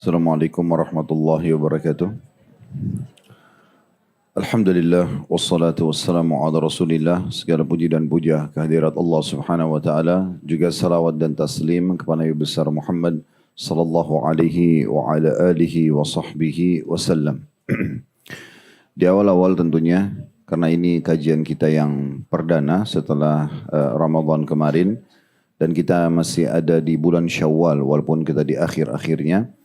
Assalamualaikum warahmatullahi wabarakatuh. Alhamdulillah wassalatu wassalamu ala Rasulillah. Segala puji dan puja kehadirat Allah Subhanahu wa taala, juga salawat dan taslim kepada Nabi besar Muhammad sallallahu alaihi wa ala alihi wa sahbihi wasallam. Di awal-awal tentunya, karena ini kajian kita yang perdana setelah Ramadan kemarin dan kita masih ada di bulan Syawal walaupun kita di akhir-akhirnya.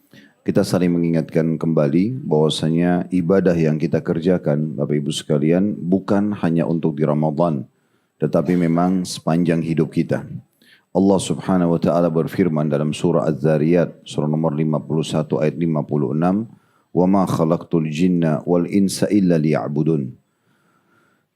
Kita saling mengingatkan kembali bahwasanya ibadah yang kita kerjakan, Bapak Ibu sekalian, bukan hanya untuk di Ramadan, tetapi memang sepanjang hidup kita. Allah Subhanahu wa taala berfirman dalam surah Az-Zariyat, surah nomor 51 ayat 56, "Wa ma khalaqtul jinna wal insa illa liya'budun."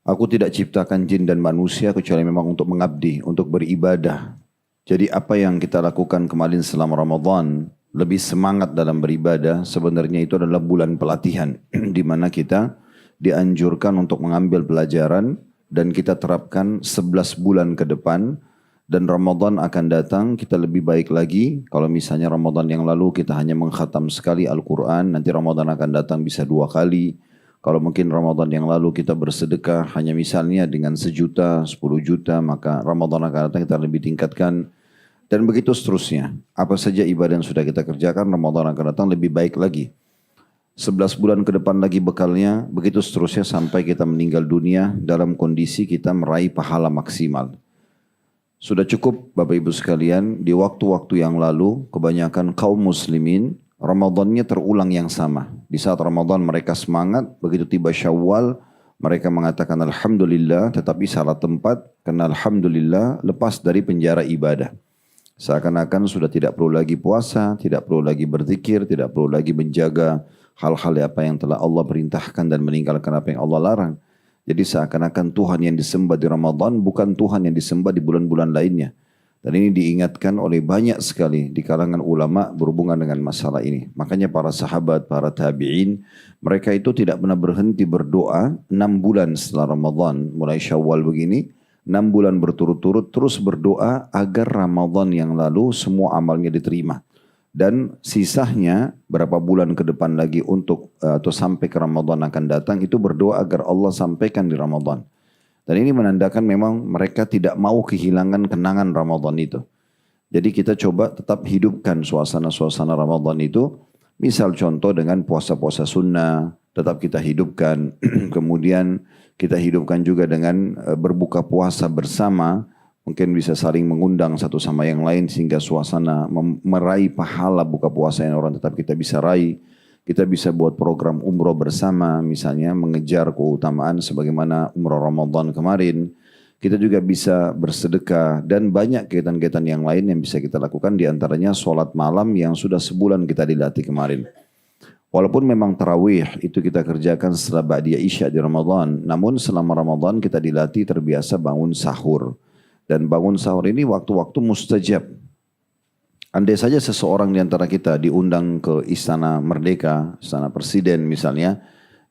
Aku tidak ciptakan jin dan manusia kecuali memang untuk mengabdi, untuk beribadah. Jadi apa yang kita lakukan kemarin selama Ramadan, lebih semangat dalam beribadah, sebenarnya itu adalah bulan pelatihan di mana kita dianjurkan untuk mengambil pelajaran dan kita terapkan 11 bulan ke depan, dan Ramadan akan datang kita lebih baik lagi. Kalau misalnya Ramadan yang lalu kita hanya mengkhatam sekali Al-Quran, nanti Ramadan akan datang bisa 2 kali. Kalau mungkin Ramadan yang lalu kita bersedekah hanya misalnya dengan 1 juta, 10 juta, maka Ramadan akan datang kita lebih tingkatkan. Dan begitu seterusnya. Apa saja ibadah yang sudah kita kerjakan, Ramadan akan datang lebih baik lagi. 11 bulan ke depan lagi bekalnya, begitu seterusnya sampai kita meninggal dunia dalam kondisi kita meraih pahala maksimal. Sudah cukup Bapak Ibu sekalian, di waktu-waktu yang lalu, kebanyakan kaum muslimin, Ramadannya terulang yang sama. Di saat Ramadan mereka semangat, begitu tiba Syawal, mereka mengatakan Alhamdulillah, tetapi salah tempat, karena Alhamdulillah lepas dari penjara ibadah. Seakan-akan sudah tidak perlu lagi puasa, tidak perlu lagi berzikir, tidak perlu lagi menjaga hal-hal apa yang telah Allah perintahkan dan meninggalkan apa yang Allah larang. Jadi seakan-akan Tuhan yang disembah di Ramadan bukan Tuhan yang disembah di bulan-bulan lainnya. Dan ini diingatkan oleh banyak sekali di kalangan ulama berhubungan dengan masalah ini. Makanya para sahabat, para tabi'in, mereka itu tidak pernah berhenti berdoa 6 bulan setelah Ramadan, mulai Syawal begini, 6 bulan berturut-turut terus berdoa agar Ramadan yang lalu semua amalnya diterima. Dan sisanya berapa bulan ke depan lagi untuk atau sampai ke Ramadan akan datang itu berdoa agar Allah sampaikan di Ramadan. Dan ini menandakan memang mereka tidak mau kehilangan kenangan Ramadan itu. Jadi kita coba tetap hidupkan suasana-suasana Ramadan itu. Misal contoh dengan puasa-puasa sunnah, tetap kita hidupkan. Kemudian kita hidupkan juga dengan berbuka puasa bersama. Mungkin bisa saling mengundang satu sama yang lain sehingga suasana meraih pahala buka puasa yang orang tetap kita bisa raih. Kita bisa buat program umroh bersama, misalnya mengejar keutamaan sebagaimana umroh Ramadan kemarin. Kita juga bisa bersedekah dan banyak kegiatan-kegiatan yang lain yang bisa kita lakukan, diantaranya sholat malam yang sudah sebulan kita dilatih kemarin. Walaupun memang tarawih itu kita kerjakan setelah ba'diyah isya di Ramadan, namun selama Ramadan kita dilatih terbiasa bangun sahur. Dan bangun sahur ini waktu-waktu mustajab. Andai saja seseorang di antara kita diundang ke Istana Merdeka, Istana Presiden misalnya,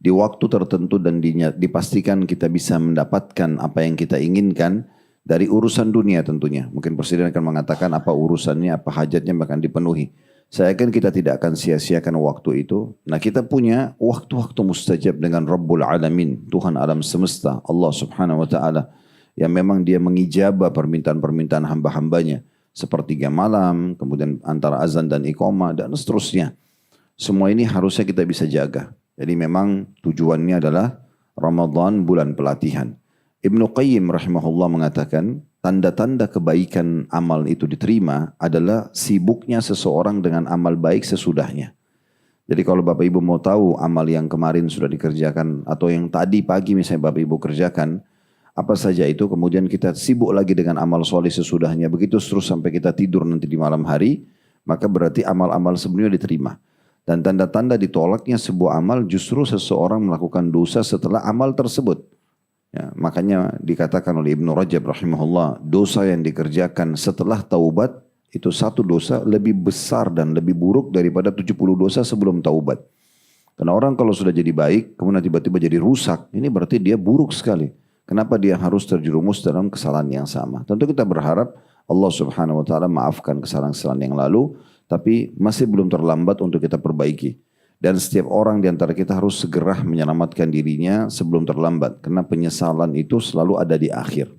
di waktu tertentu dan dipastikan kita bisa mendapatkan apa yang kita inginkan dari urusan dunia tentunya. Mungkin Presiden akan mengatakan apa urusannya, apa hajatnya akan dipenuhi. Saya yakin kita tidak akan sia-siakan waktu itu. Nah kita punya waktu-waktu mustajab dengan Rabbul Alamin, Tuhan alam semesta, Allah Subhanahu wa taala, yang memang dia mengijabah permintaan-permintaan hamba-hambanya. Sepertiga malam, kemudian antara azan dan iqamah dan seterusnya. Semua ini harusnya kita bisa jaga. Jadi memang tujuannya adalah Ramadan bulan pelatihan. Ibnu Qayyim rahimahullah mengatakan, tanda-tanda kebaikan amal itu diterima adalah sibuknya seseorang dengan amal baik sesudahnya. Jadi kalau Bapak Ibu mau tahu amal yang kemarin sudah dikerjakan atau yang tadi pagi misalnya Bapak Ibu kerjakan, apa saja itu, kemudian kita sibuk lagi dengan amal soleh sesudahnya, begitu terus sampai kita tidur nanti di malam hari, maka berarti amal-amal sebelumnya diterima. Dan tanda-tanda ditolaknya sebuah amal justru seseorang melakukan dosa setelah amal tersebut. Ya, makanya dikatakan oleh Ibnu Rajab rahimahullah, dosa yang dikerjakan setelah taubat itu satu dosa lebih besar dan lebih buruk daripada 70 dosa sebelum taubat. Karena orang kalau sudah jadi baik, kemudian tiba-tiba jadi rusak, ini berarti dia buruk sekali. Kenapa dia harus terjerumus dalam kesalahan yang sama? Tentu kita berharap Allah Subhanahu wa taala maafkan kesalahan-kesalahan yang lalu, tapi masih belum terlambat untuk kita perbaiki. Dan setiap orang di antara kita harus segera menyelamatkan dirinya sebelum terlambat. Karena penyesalan itu selalu ada di akhir.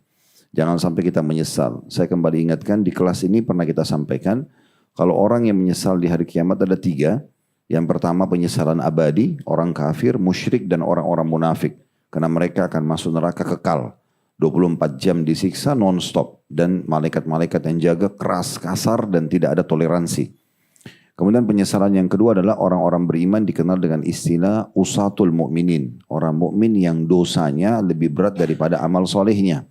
Jangan sampai kita menyesal. Saya kembali ingatkan di kelas ini pernah kita sampaikan. Kalau orang yang menyesal di hari kiamat ada 3. Yang pertama penyesalan abadi, orang kafir, musyrik dan orang-orang munafik. Karena mereka akan masuk neraka kekal. 24 jam disiksa non-stop. Dan malaikat-malaikat yang jaga keras, kasar dan tidak ada toleransi. Kemudian penyesalan yang kedua adalah orang-orang beriman dikenal dengan istilah usatul mu'minin. Orang mukmin yang dosanya lebih berat daripada amal solehnya.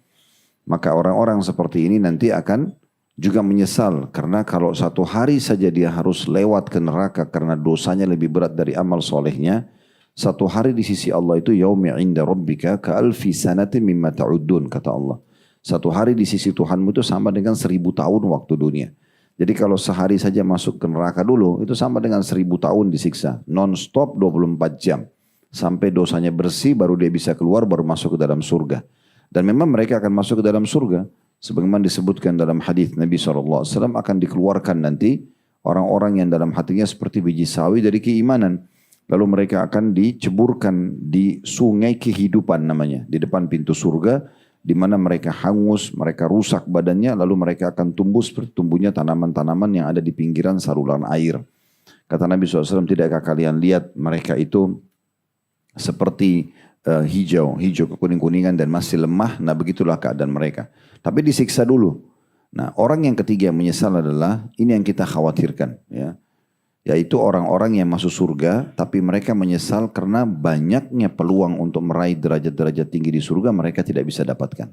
Maka orang-orang seperti ini nanti akan juga menyesal. Karena kalau satu hari saja dia harus lewat ke neraka karena dosanya lebih berat dari amal solehnya. Satu hari di sisi Allah itu yaumi inda rabbika ka'alfi sanatin mimma ta'udun kata Allah. Satu hari di sisi Tuhanmu itu sama dengan 1000 tahun waktu dunia. Jadi kalau sehari saja masuk ke neraka dulu, itu sama dengan 1000 tahun disiksa. Non-stop 24 jam. Sampai dosanya bersih, baru dia bisa keluar, baru masuk ke dalam surga. Dan memang mereka akan masuk ke dalam surga. Sebagaimana disebutkan dalam hadis Nabi SAW akan dikeluarkan nanti orang-orang yang dalam hatinya seperti biji sawi dari keimanan. Lalu mereka akan diceburkan di sungai kehidupan namanya. Di depan pintu surga. Di mana mereka hangus, mereka rusak badannya, lalu mereka akan tumbuh seperti tumbuhnya tanaman-tanaman yang ada di pinggiran saluran air. Kata Nabi SAW, tidakkah kalian lihat mereka itu seperti hijau kekuning-kuningan dan masih lemah, nah begitulah keadaan mereka. Tapi disiksa dulu. Nah orang yang ketiga yang menyesal adalah, ini yang kita khawatirkan ya. Yaitu orang-orang yang masuk surga, tapi mereka menyesal karena banyaknya peluang untuk meraih derajat-derajat tinggi di surga mereka tidak bisa dapatkan.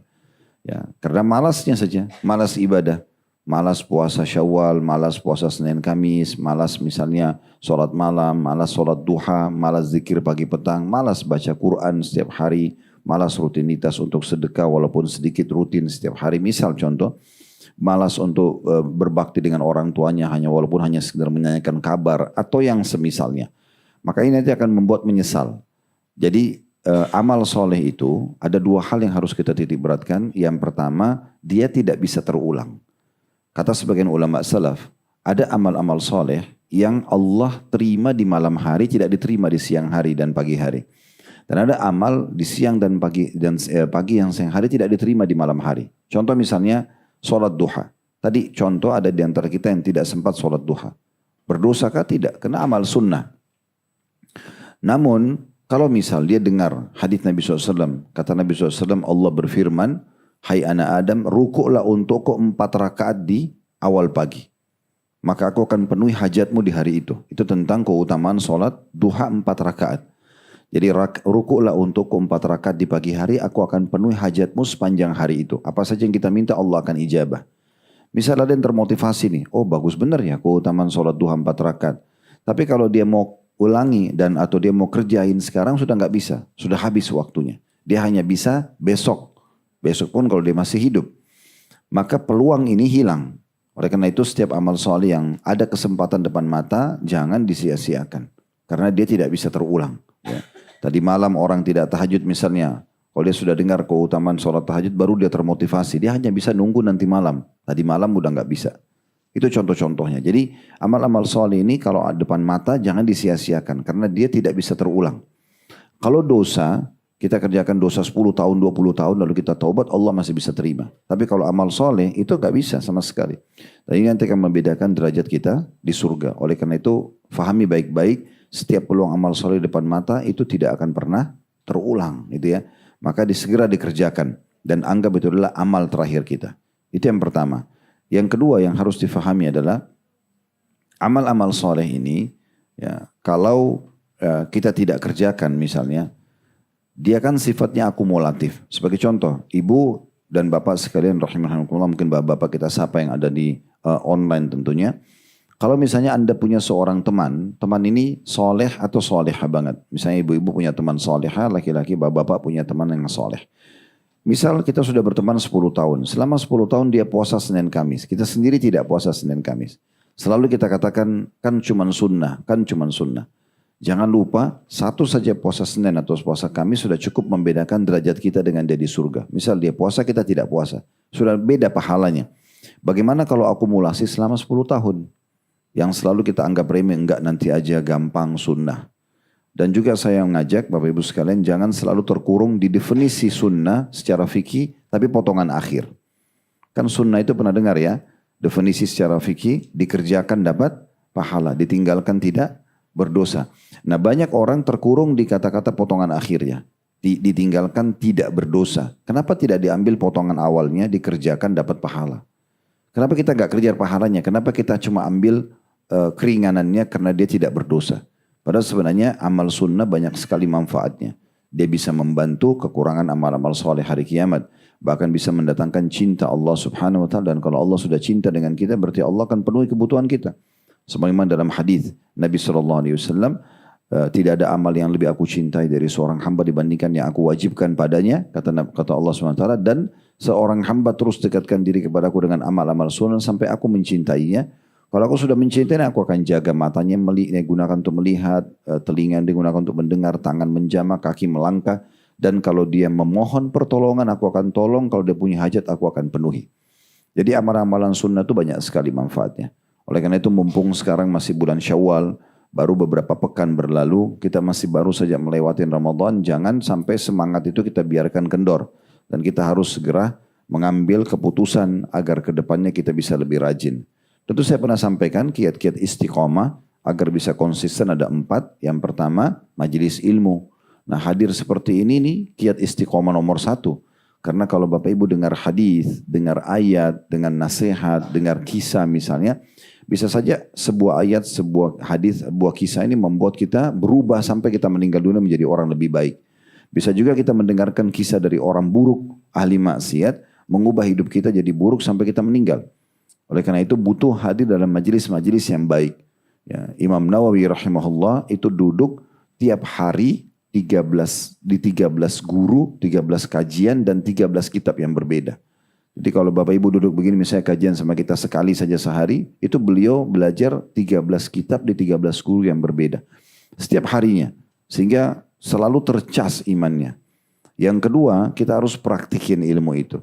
Ya, karena malasnya saja, malas ibadah, malas puasa Syawal, malas puasa Senin Kamis, malas misalnya sholat malam, malas sholat duha, malas zikir pagi petang, malas baca Quran setiap hari, malas rutinitas untuk sedekah walaupun sedikit rutin setiap hari. Misal contoh, malas untuk berbakti dengan orang tuanya hanya walaupun hanya sekedar menanyakan kabar atau yang semisalnya. Maka ini nanti akan membuat menyesal. Jadi amal soleh itu ada 2 hal yang harus kita titik beratkan. Yang pertama, dia tidak bisa terulang. Kata sebagian ulama salaf, ada amal-amal soleh yang Allah terima di malam hari tidak diterima di siang hari dan pagi hari. Dan ada amal di siang dan pagi yang siang hari tidak diterima di malam hari. Contoh misalnya sholat duha. Tadi contoh ada di antara kita yang tidak sempat sholat duha. Berdosakah? Tidak. Karena amal sunnah. Namun kalau misal dia dengar hadis Nabi SAW. Kata Nabi SAW Allah berfirman. Hai anak Adam rukuklah untukku 4 rakaat di awal pagi. Maka aku akan penuhi hajatmu di hari itu. Itu tentang keutamaan sholat duha 4 rakaat. Jadi rukuklah untukku 4 rakaat di pagi hari, aku akan penuhi hajatmu sepanjang hari itu. Apa saja yang kita minta Allah akan ijabah. Misal ada yang termotivasi nih, oh bagus benar ya keutamaan sholat duha 4 rakaat. Tapi kalau dia mau ulangi atau dia mau kerjain sekarang sudah nggak bisa, sudah habis waktunya. Dia hanya bisa besok pun kalau dia masih hidup. Maka peluang ini hilang. Oleh karena itu setiap amal soleh yang ada kesempatan depan mata, jangan disia-siakan. Karena dia tidak bisa terulang. Ya. Tadi malam orang tidak tahajud misalnya. Kalau dia sudah dengar keutamaan sholat tahajud baru dia termotivasi. Dia hanya bisa nunggu nanti malam. Tadi malam udah gak bisa. Itu contoh-contohnya. Jadi amal-amal soleh ini kalau depan mata jangan disia-siakan. Karena dia tidak bisa terulang. Kalau dosa, kita kerjakan dosa 10 tahun, 20 tahun lalu kita taubat Allah masih bisa terima. Tapi kalau amal soleh itu gak bisa sama sekali. Dan ini nanti akan membedakan derajat kita di surga. Oleh karena itu fahami baik-baik. Setiap peluang amal soleh depan mata itu tidak akan pernah terulang gitu ya. Maka segera dikerjakan dan anggap itu adalah amal terakhir kita. Itu yang pertama. Yang kedua yang harus difahami adalah amal-amal soleh ini ya, kalau kita tidak kerjakan misalnya, dia kan sifatnya akumulatif. Sebagai contoh, ibu dan bapak sekalian rahimakumullah, mungkin bapak-bapak kita sapa yang ada di online tentunya. Kalau misalnya Anda punya seorang teman ini soleh atau soleha banget. Misalnya ibu-ibu punya teman soleha, laki-laki, bapak-bapak punya teman yang soleh. Misal kita sudah berteman 10 tahun. Selama 10 tahun dia puasa Senin Kamis. Kita sendiri tidak puasa Senin Kamis. Selalu kita katakan, kan cuman sunnah. Jangan lupa, satu saja puasa Senin atau puasa Kamis sudah cukup membedakan derajat kita dengan dia di surga. Misal dia puasa, kita tidak puasa. Sudah beda pahalanya. Bagaimana kalau akumulasi selama 10 tahun? yang selalu kita anggap remeh, enggak nanti aja, gampang, sunnah. Dan juga saya mengajak Bapak Ibu sekalian jangan selalu terkurung di definisi sunnah secara fikih tapi potongan akhir. Kan sunnah itu pernah dengar ya, definisi secara fikih dikerjakan dapat pahala, ditinggalkan tidak berdosa. Nah banyak orang terkurung di kata-kata potongan akhirnya. Ditinggalkan tidak berdosa. Kenapa tidak diambil potongan awalnya dikerjakan dapat pahala? Kenapa kita nggak kerja pahalanya? Kenapa kita cuma ambil keringanannya karena dia tidak berdosa? Padahal sebenarnya amal sunnah banyak sekali manfaatnya. Dia bisa membantu kekurangan amal-amal soleh hari kiamat. Bahkan bisa mendatangkan cinta Allah subhanahu wa ta'ala. Dan kalau Allah sudah cinta dengan kita berarti Allah akan penuhi kebutuhan kita. Sebagaimana dalam hadis Nabi SAW, tidak ada amal yang lebih aku cintai dari seorang hamba dibandingkan yang aku wajibkan padanya. Kata Allah subhanahu wa ta'ala. Dan seorang hamba terus dekatkan diri kepadaku dengan amal-amal sunnah sampai aku mencintainya. Kalau aku sudah mencintai, aku akan jaga matanya digunakan untuk melihat, telinga digunakan untuk mendengar, tangan menjamah, kaki melangkah. Dan kalau dia memohon pertolongan, aku akan tolong. Kalau dia punya hajat, aku akan penuhi. Jadi amalan-amalan sunnah itu banyak sekali manfaatnya. Oleh karena itu mumpung sekarang masih bulan Syawal, baru beberapa pekan berlalu, kita masih baru saja melewati Ramadan, jangan sampai semangat itu kita biarkan kendor. Dan kita harus segera mengambil keputusan agar kedepannya kita bisa lebih rajin. Tentu saya pernah sampaikan kiat-kiat istiqomah agar bisa konsisten ada 4. Yang pertama, majelis ilmu. Nah hadir seperti ini nih kiat istiqomah nomor 1. Karena kalau Bapak Ibu dengar hadis, dengar ayat, dengan nasihat, dengar kisah misalnya, bisa saja sebuah ayat, sebuah hadis, sebuah kisah ini membuat kita berubah sampai kita meninggal dunia menjadi orang lebih baik. Bisa juga kita mendengarkan kisah dari orang buruk, ahli maksiat, mengubah hidup kita jadi buruk sampai kita meninggal. Oleh karena itu butuh hadir dalam majelis-majelis yang baik. Ya, Imam Nawawi rahimahullah itu duduk tiap hari 13 guru, 13 kajian dan 13 kitab yang berbeda. Jadi kalau Bapak Ibu duduk begini misalnya kajian sama kita sekali saja sehari, itu beliau belajar 13 kitab di 13 guru yang berbeda. Setiap harinya. Sehingga selalu tercas imannya. Yang kedua, kita harus praktikin ilmu itu.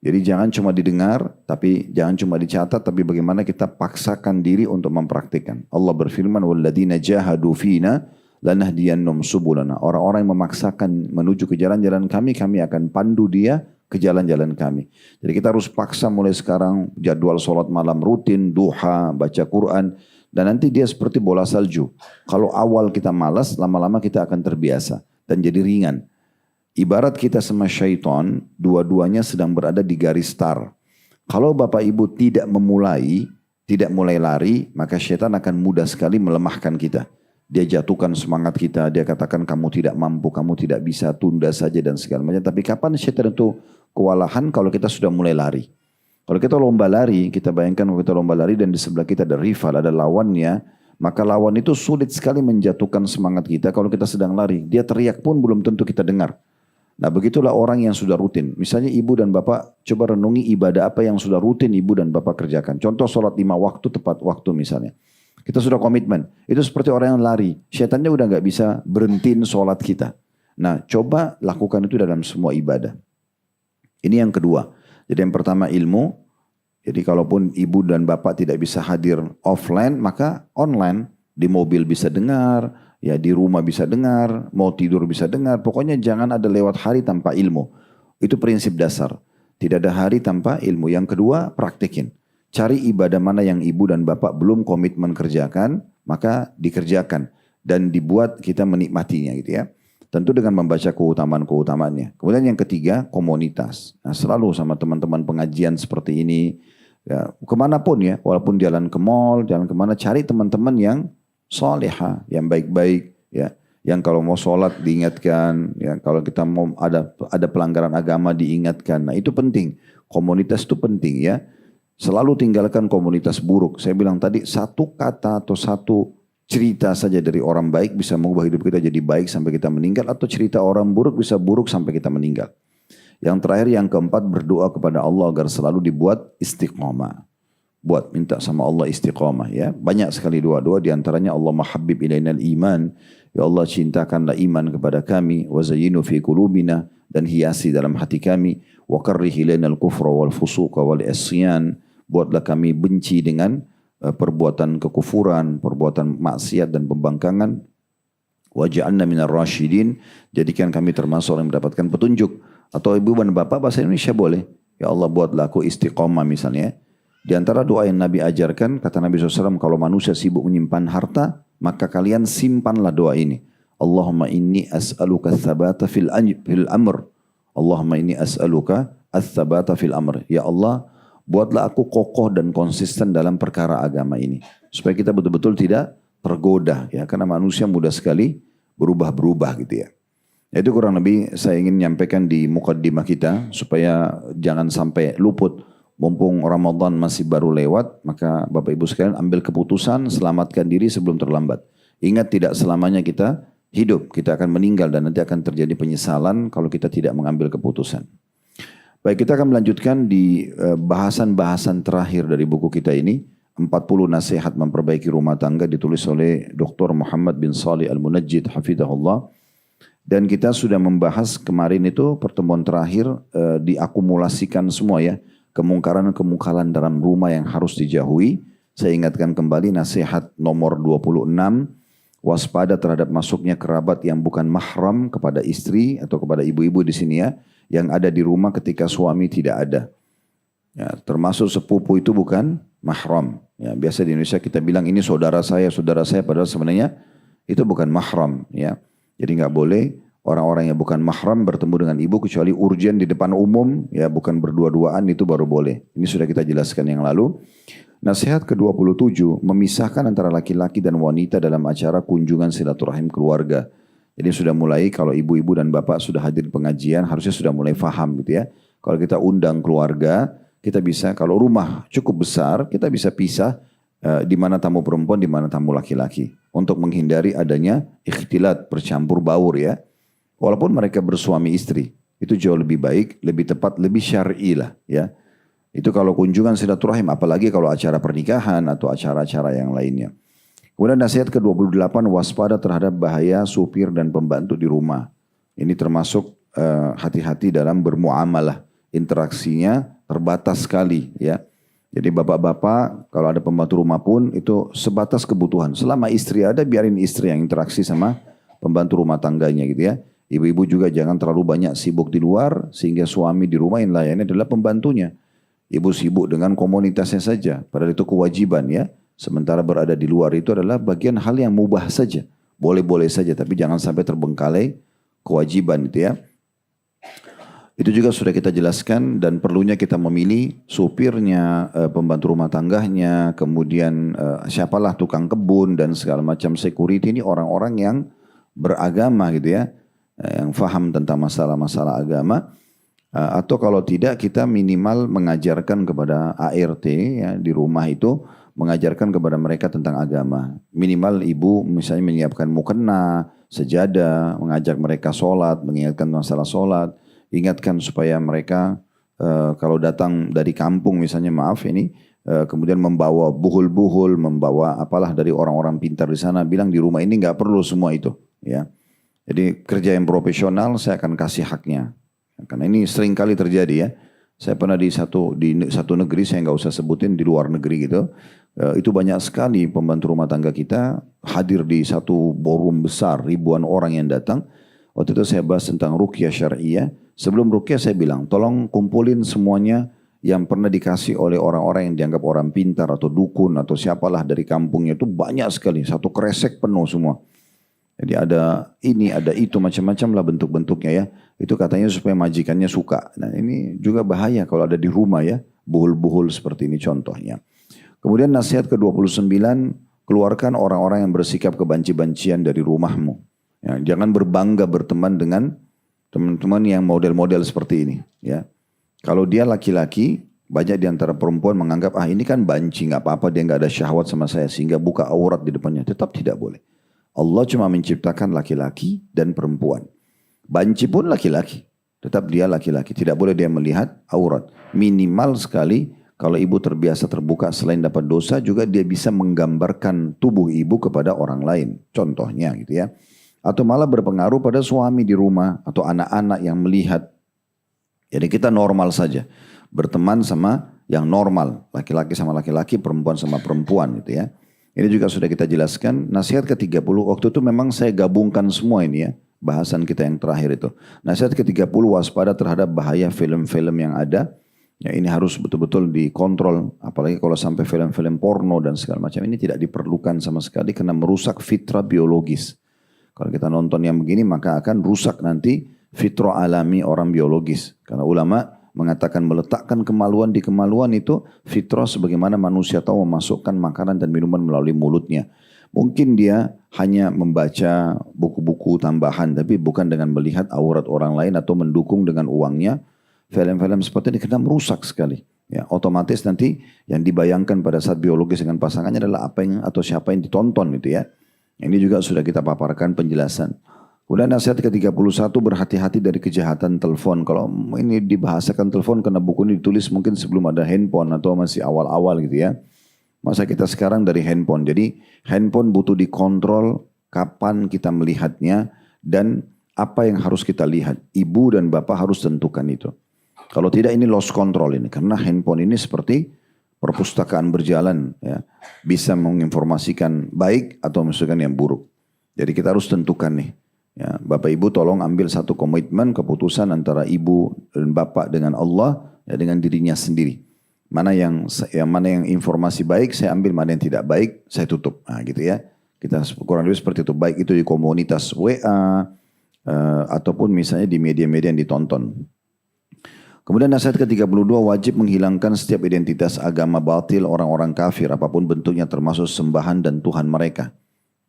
Jadi jangan cuma didengar, tapi jangan cuma dicatat, tapi bagaimana kita paksakan diri untuk mempraktikkan. Allah berfirman, "Walladzina jahadu fina lanahdiyannahum subulana." Orang-orang yang memaksakan menuju ke jalan-jalan kami, kami akan pandu dia ke jalan-jalan kami. Jadi kita harus paksa mulai sekarang jadwal sholat malam rutin, duha, baca Quran, dan nanti dia seperti bola salju. Kalau awal kita malas, lama-lama kita akan terbiasa dan jadi ringan. Ibarat kita sama syaitan, dua-duanya sedang berada di garis start. Kalau Bapak Ibu tidak mulai lari, maka syaitan akan mudah sekali melemahkan kita. Dia jatuhkan semangat kita, dia katakan kamu tidak mampu, kamu tidak bisa, tunda saja dan segala macam. Tapi kapan syaitan itu kewalahan kalau kita sudah mulai lari? Kalau kita lomba lari, kita bayangkan kalau kita lomba lari dan di sebelah kita ada rival, ada lawannya, maka lawan itu sulit sekali menjatuhkan semangat kita kalau kita sedang lari. Dia teriak pun belum tentu kita dengar. Nah begitulah orang yang sudah rutin. Misalnya ibu dan bapak coba renungi ibadah apa yang sudah rutin ibu dan bapak kerjakan. Contoh sholat 5 waktu tepat waktu misalnya. Kita sudah komitmen. Itu seperti orang yang lari. Syaitannya udah gak bisa berhentiin sholat kita. Nah coba lakukan itu dalam semua ibadah. Ini yang kedua. Jadi yang pertama ilmu. Jadi kalaupun ibu dan bapak tidak bisa hadir offline, maka online. Di mobil bisa dengar, ya di rumah bisa dengar, mau tidur bisa dengar. Pokoknya jangan ada lewat hari tanpa ilmu. Itu prinsip dasar. Tidak ada hari tanpa ilmu. Yang kedua, praktikin. Cari ibadah mana yang ibu dan bapak belum komitmen kerjakan, maka dikerjakan. Dan dibuat kita menikmatinya gitu ya. Tentu dengan membaca keutamaan-keutamaannya. Kemudian yang ketiga, komunitas. Nah selalu sama teman-teman pengajian seperti ini. Ya, kemanapun ya, walaupun jalan ke mall, jalan kemana, cari teman-teman yang soleha, yang baik-baik, ya, yang kalau mau sholat diingatkan, ya, kalau kita mau ada pelanggaran agama diingatkan. Nah itu penting, komunitas itu penting ya. Selalu tinggalkan komunitas buruk. Saya bilang tadi satu kata atau satu cerita saja dari orang baik bisa mengubah hidup kita jadi baik sampai kita meninggal, atau cerita orang buruk bisa buruk sampai kita meninggal. Yang terakhir, yang keempat, berdoa kepada Allah agar selalu dibuat istiqomah. Buat minta sama Allah istiqamah ya. Banyak sekali doa-doa, diantaranya Allahumma habbib ilainal iman. Ya Allah cintakanlah iman kepada kami. Wa zayyinu fi qulubina, dan hiasi dalam hati kami. Wa karrih ilainal kufra wal fusuqa wal isyan. Buatlah kami benci dengan perbuatan kekufuran, perbuatan maksiat dan pembangkangan. Waj'alna minar rasyidin, jadikan kami termasuk orang yang mendapatkan petunjuk. Atau ibu dan bapak bahasa Indonesia boleh. Ya Allah buatlah aku istiqomah misalnya. Di antara doa yang Nabi ajarkan, kata Nabi SAW, kalau manusia sibuk menyimpan harta, maka kalian simpanlah doa ini. Allahumma inni as'aluka tsabata fil amr. Allahumma inni as'aluka ats-tsabata fil amr. Ya Allah, buatlah aku kokoh dan konsisten dalam perkara agama ini. Supaya kita betul-betul tidak tergoda, ya, karena manusia mudah sekali berubah-berubah gitu ya. Itu kurang lebih saya ingin menyampaikan di mukaddimah kita supaya jangan sampai luput. Mumpung Ramadan masih baru lewat, maka Bapak Ibu sekalian ambil keputusan, selamatkan diri sebelum terlambat. Ingat tidak selamanya kita hidup, kita akan meninggal dan nanti akan terjadi penyesalan kalau kita tidak mengambil keputusan. Baik, kita akan melanjutkan di bahasan-bahasan terakhir dari buku kita ini. 40 nasihat memperbaiki rumah tangga ditulis oleh Dr. Muhammad bin Salih Al-Munajjid hafizahullah. Dan kita sudah membahas kemarin itu pertemuan terakhir diakumulasikan semua ya. Kemungkaran-kemungkaran dalam rumah yang harus dijauhi. Saya ingatkan kembali nasihat nomor 26. Waspada terhadap masuknya kerabat yang bukan mahram kepada istri atau kepada ibu-ibu di sini ya. Yang ada di rumah ketika suami tidak ada. Ya, termasuk sepupu itu bukan mahram. Ya, biasa di Indonesia kita bilang ini saudara saya, padahal sebenarnya itu bukan mahram. Ya, jadi nggak boleh orang-orang yang bukan mahram bertemu dengan ibu kecuali urgen di depan umum, ya bukan berdua-duaan itu baru boleh. Ini sudah kita jelaskan yang lalu. Nasihat ke-27 memisahkan antara laki-laki dan wanita dalam acara kunjungan silaturahim keluarga. Jadi sudah mulai kalau ibu-ibu dan bapak sudah hadir pengajian harusnya sudah mulai faham gitu ya. Kalau kita undang keluarga, kita bisa, kalau rumah cukup besar, kita bisa pisah di mana tamu perempuan, di mana tamu laki-laki. Untuk menghindari adanya ikhtilat, bercampur baur ya. Walaupun mereka bersuami istri, itu jauh lebih baik, lebih tepat, lebih syar'i lah ya. Itu kalau kunjungan silaturahim, apalagi kalau acara pernikahan atau acara-acara yang lainnya. Kemudian nasihat ke-28, waspada terhadap bahaya supir dan pembantu di rumah. Ini termasuk hati-hati dalam bermuamalah. Interaksinya terbatas sekali ya. Jadi bapak-bapak kalau ada pembantu rumah pun itu sebatas kebutuhan. Selama istri ada biarin istri yang interaksi sama pembantu rumah tangganya gitu ya. Ibu-ibu juga jangan terlalu banyak sibuk di luar sehingga suami di rumah yang layannya adalah pembantunya. Ibu sibuk dengan komunitasnya saja, padahal itu kewajiban ya. Sementara berada di luar itu adalah bagian hal yang mubah saja. Boleh-boleh saja tapi jangan sampai terbengkalai kewajiban itu ya. Itu juga sudah kita jelaskan dan perlunya kita memilih supirnya, pembantu rumah tangganya, kemudian siapalah tukang kebun dan segala macam security ini orang-orang yang beragama gitu ya, yang faham tentang masalah-masalah agama. Atau kalau tidak kita minimal mengajarkan kepada ART ya, di rumah itu mengajarkan kepada mereka tentang agama. Minimal ibu misalnya menyiapkan mukena, sejadah, mengajak mereka sholat, mengingatkan masalah sholat. Ingatkan supaya mereka kalau datang dari kampung misalnya kemudian membawa buhul-buhul, membawa apalah dari orang-orang pintar di sana, bilang di rumah ini nggak perlu semua itu ya. Jadi kerja yang profesional saya akan kasih haknya. Karena ini sering kali terjadi ya. Saya pernah di satu negeri, saya nggak usah sebutin, di luar negeri gitu. Itu banyak sekali pembantu rumah tangga kita hadir di satu ballroom besar, ribuan orang yang datang. Waktu itu saya bahas tentang ruqyah syariah. Sebelum ruqyah saya bilang, tolong kumpulin semuanya yang pernah dikasih oleh orang-orang yang dianggap orang pintar atau dukun atau siapalah dari kampungnya itu banyak sekali. Satu kresek penuh semua. Jadi ada ini, ada itu, macam-macam lah bentuk-bentuknya ya. Itu katanya supaya majikannya suka. Nah ini juga bahaya kalau ada di rumah ya. Buhul-buhul seperti ini contohnya. Kemudian nasihat ke-29, keluarkan orang-orang yang bersikap kebanci-bancian dari rumahmu. Ya, jangan berbangga berteman dengan teman-teman yang model-model seperti ini. Ya, kalau dia laki-laki, banyak di antara perempuan menganggap ini kan banci, nggak apa-apa dia nggak ada syahwat sama saya sehingga buka aurat di depannya. Tetap tidak boleh. Allah cuma menciptakan laki-laki dan perempuan. Banci pun laki-laki, tetap dia laki-laki. Tidak boleh dia melihat aurat. Minimal sekali kalau ibu terbiasa terbuka selain dapat dosa juga dia bisa menggambarkan tubuh ibu kepada orang lain. Contohnya gitu ya. Atau malah berpengaruh pada suami di rumah atau anak-anak yang melihat. Jadi kita normal saja berteman sama yang normal, laki-laki sama laki-laki, perempuan sama perempuan gitu ya. Ini juga sudah kita jelaskan. Nasihat ke-30 waktu itu memang saya gabungkan semua ini ya, bahasan kita yang terakhir itu. Nasihat ke-30 waspada terhadap bahaya film-film yang ada. Ya ini harus betul-betul dikontrol, apalagi kalau sampai film-film porno dan segala macam ini tidak diperlukan sama sekali karena merusak fitrah biologis. Kalau kita nonton yang begini maka akan rusak nanti fitrah alami orang biologis. Karena ulama mengatakan meletakkan kemaluan di kemaluan itu fitrah sebagaimana manusia tahu memasukkan makanan dan minuman melalui mulutnya. Mungkin dia hanya membaca buku-buku tambahan tapi bukan dengan melihat aurat orang lain atau mendukung dengan uangnya. Film-film seperti ini karena merusak sekali. Ya, otomatis nanti yang dibayangkan pada saat biologis dengan pasangannya adalah apa yang atau siapa yang ditonton gitu ya. Ini juga sudah kita paparkan penjelasan. Kemudian nasihat ke-31 berhati-hati dari kejahatan telepon. Kalau ini dibahasakan telepon karena buku ini ditulis mungkin sebelum ada handphone atau masih awal-awal gitu ya. Masa kita sekarang dari handphone. Jadi handphone butuh dikontrol kapan kita melihatnya dan apa yang harus kita lihat. Ibu dan bapak harus tentukan itu. Kalau tidak ini lost control ini. Karena handphone ini seperti perpustakaan berjalan. Ya. Bisa menginformasikan baik atau misalkan yang buruk. Jadi kita harus tentukan nih. Ya, bapak ibu tolong ambil satu komitmen keputusan antara ibu dan bapak dengan Allah. Ya, dengan dirinya sendiri. Mana yang informasi baik saya ambil. Mana yang tidak baik saya tutup. Nah gitu ya. Kita kurang lebih seperti itu. Baik itu di komunitas WA. Ataupun misalnya di media-media yang ditonton. Kemudian nasihat ke-32 wajib menghilangkan setiap identitas agama batil orang-orang kafir apapun bentuknya termasuk sembahan dan Tuhan mereka.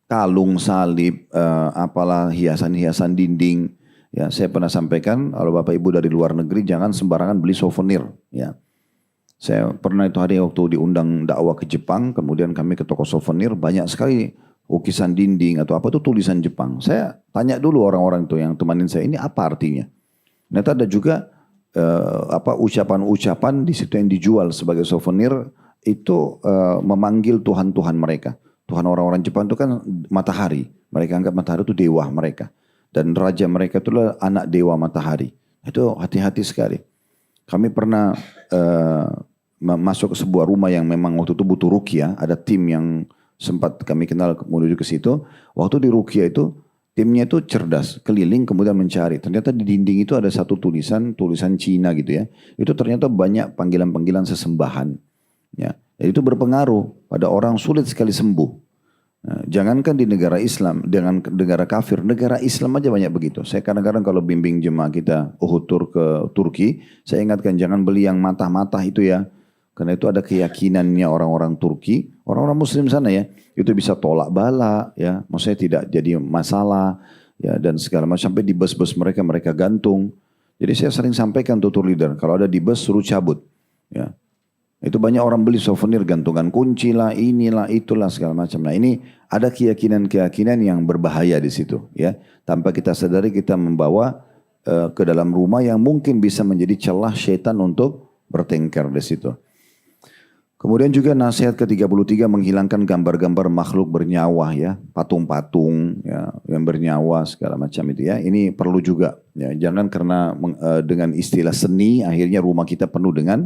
Kalung, salib, apalah hiasan-hiasan dinding. Ya, saya pernah sampaikan kalau Bapak Ibu dari luar negeri jangan sembarangan beli souvenir. Ya, saya pernah itu hari waktu diundang dakwah ke Jepang, kemudian kami ke toko souvenir banyak sekali lukisan dinding atau apa itu tulisan Jepang. Saya tanya dulu orang-orang itu yang temanin saya ini apa artinya. Ternyata ada juga ucapan-ucapan di situ yang dijual sebagai souvenir itu memanggil Tuhan-Tuhan mereka. Tuhan orang-orang Jepang itu kan matahari. Mereka anggap matahari itu dewa mereka. Dan raja mereka itu adalah anak dewa matahari. Itu hati-hati sekali. Kami pernah masuk ke sebuah rumah yang memang waktu itu butuh ruqyah. Ada tim yang sempat kami kenal menuju ke situ. Waktu di ruqyah itu timnya itu cerdas, keliling kemudian mencari. Ternyata di dinding itu ada satu tulisan Cina gitu ya. Itu ternyata banyak panggilan-panggilan sesembahan. Ya, jadi itu berpengaruh pada orang sulit sekali sembuh. Nah, jangankan di negara Islam, dengan negara kafir, negara Islam aja banyak begitu. Saya kadang-kadang kalau bimbing jemaah kita Uhud Tur ke Turki, saya ingatkan jangan beli yang matah-matah itu ya. Karena itu ada keyakinannya orang-orang Turki, orang-orang Muslim sana ya, itu bisa tolak bala, ya, maksudnya tidak jadi masalah, ya, dan segala macam. Sampai di bus-bus mereka gantung. Jadi saya sering sampaikan tuh tour leader, kalau ada di bus suruh cabut, ya. Itu banyak orang beli souvenir, gantungan kunci lah, inilah, itulah segala macam. Nah ini ada keyakinan-keyakinan yang berbahaya di situ, ya. Tanpa kita sadari kita membawa ke dalam rumah yang mungkin bisa menjadi celah syaitan untuk bertengkar di situ. Kemudian juga nasihat ke-33 menghilangkan gambar-gambar makhluk bernyawa ya, patung-patung ya, yang bernyawa segala macam itu ya. Ini perlu juga ya, jangan karena dengan istilah seni akhirnya rumah kita penuh dengan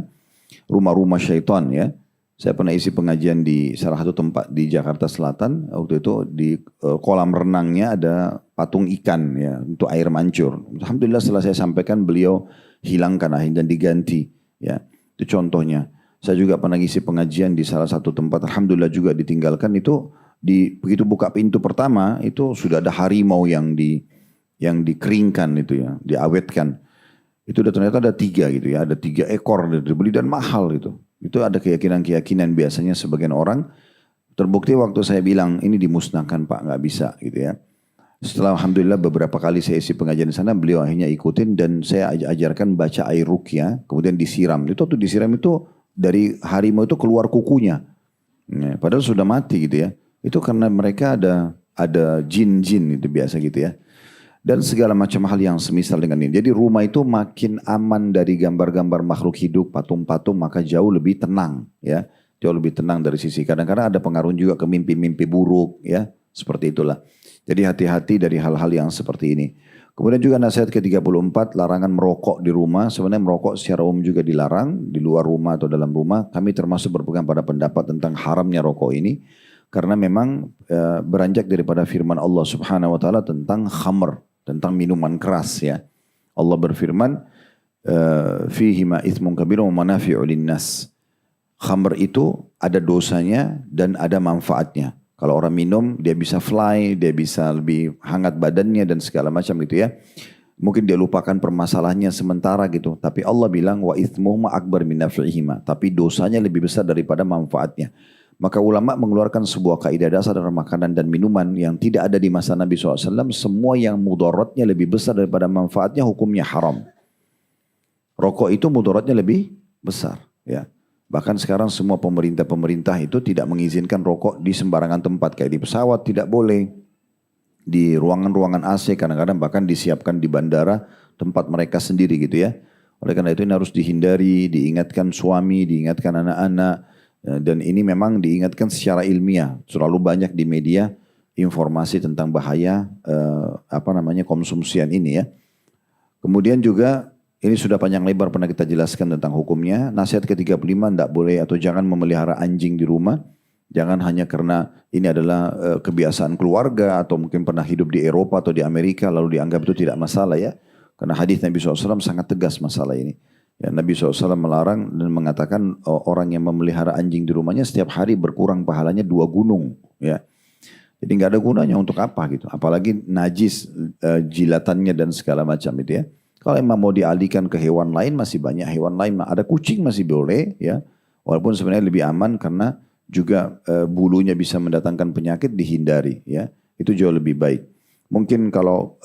rumah-rumah syaitan ya. Saya pernah isi pengajian di salah satu tempat di Jakarta Selatan, waktu itu di kolam renangnya ada patung ikan ya untuk air mancur. Alhamdulillah setelah saya sampaikan beliau hilangkan akhirnya dan diganti ya. Itu contohnya. Saya juga pernah ngisi pengajian di salah satu tempat, alhamdulillah juga ditinggalkan itu begitu buka pintu pertama itu sudah ada harimau yang dikeringkan itu ya, diawetkan. Itu udah ternyata ada 3 gitu ya, ada 3 ekor dibeli dan mahal itu. Itu ada keyakinan-keyakinan biasanya sebagian orang. Terbukti waktu saya bilang ini dimusnahkan Pak, nggak bisa gitu ya. Setelah alhamdulillah beberapa kali saya isi pengajian di sana, beliau akhirnya ikutin dan saya ajarkan baca air ruqyah, kemudian disiram. Itu tuh disiram itu dari harimau itu keluar kukunya. Ya, padahal sudah mati gitu ya. Itu karena mereka ada jin-jin itu biasa gitu ya. Dan segala macam hal yang semisal dengan ini. Jadi rumah itu makin aman dari gambar-gambar makhluk hidup, patung-patung, maka jauh lebih tenang ya. Jauh lebih tenang dari sisi. Kadang-kadang ada pengaruh juga ke mimpi-mimpi buruk ya. Seperti itulah. Jadi hati-hati dari hal-hal yang seperti ini. Kemudian juga nasihat ke-34, larangan merokok di rumah. Sebenarnya merokok secara umum juga dilarang, di luar rumah atau dalam rumah. Kami termasuk berpegang pada pendapat tentang haramnya rokok ini. Karena memang beranjak daripada firman Allah Subhanahu wa taala tentang khamr, tentang minuman keras ya. Allah berfirman, fihi ma ithmun kabirun wa manafi'u linnas. Khamr itu ada dosanya dan ada manfaatnya. Kalau orang minum, dia bisa fly, dia bisa lebih hangat badannya dan segala macam gitu ya. Mungkin dia lupakan permasalahannya sementara gitu. Tapi Allah bilang, wa ithmuhuma akbar min naf'ihima. Tapi dosanya lebih besar daripada manfaatnya. Maka ulama mengeluarkan sebuah kaidah dasar dalam makanan dan minuman yang tidak ada di masa Nabi SAW. Semua yang mudaratnya lebih besar daripada manfaatnya hukumnya haram. Rokok itu mudaratnya lebih besar. Ya. Bahkan sekarang semua pemerintah itu tidak mengizinkan rokok di sembarangan tempat. Kayak di pesawat tidak boleh. Di ruangan-ruangan AC kadang-kadang bahkan disiapkan di bandara tempat mereka sendiri gitu ya. Oleh karena itu ini harus dihindari, diingatkan suami, diingatkan anak-anak. Dan ini memang diingatkan secara ilmiah. Selalu banyak di media informasi tentang bahaya konsumsian ini ya. Kemudian juga ini sudah panjang lebar pernah kita jelaskan tentang hukumnya. Nasihat ke-35 tidak boleh atau jangan memelihara anjing di rumah. Jangan hanya karena ini adalah kebiasaan keluarga atau mungkin pernah hidup di Eropa atau di Amerika lalu dianggap itu tidak masalah ya. Karena hadis Nabi SAW sangat tegas masalah ini. Ya, Nabi SAW melarang dan mengatakan orang yang memelihara anjing di rumahnya setiap hari berkurang pahalanya 2 gunung. Ya. Jadi nggak ada gunanya untuk apa gitu. Apalagi najis jilatannya dan segala macam itu ya. Kalau emang mau dialihkan ke hewan lain masih banyak hewan lain. Ada kucing masih boleh ya. Walaupun sebenarnya lebih aman karena juga bulunya bisa mendatangkan penyakit dihindari ya. Itu jauh lebih baik. Mungkin kalau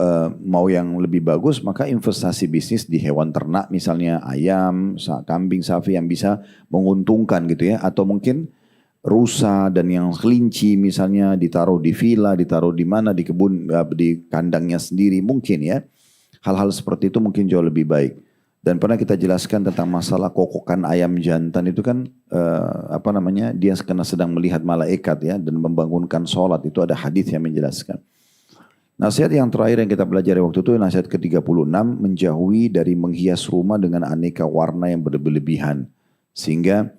mau yang lebih bagus maka investasi bisnis di hewan ternak misalnya ayam, kambing, sapi yang bisa menguntungkan gitu ya. Atau mungkin rusa dan yang kelinci misalnya ditaruh di villa, ditaruh di mana di kebun, di kandangnya sendiri mungkin ya. Hal-hal seperti itu mungkin jauh lebih baik. Dan pernah kita jelaskan tentang masalah kokokan ayam jantan itu kan dia karena sedang melihat malaikat ya dan membangunkan sholat itu ada hadis yang menjelaskan. Nasihat yang terakhir yang kita pelajari waktu itu nasihat ke-36 menjauhi dari menghias rumah dengan aneka warna yang berlebihan sehingga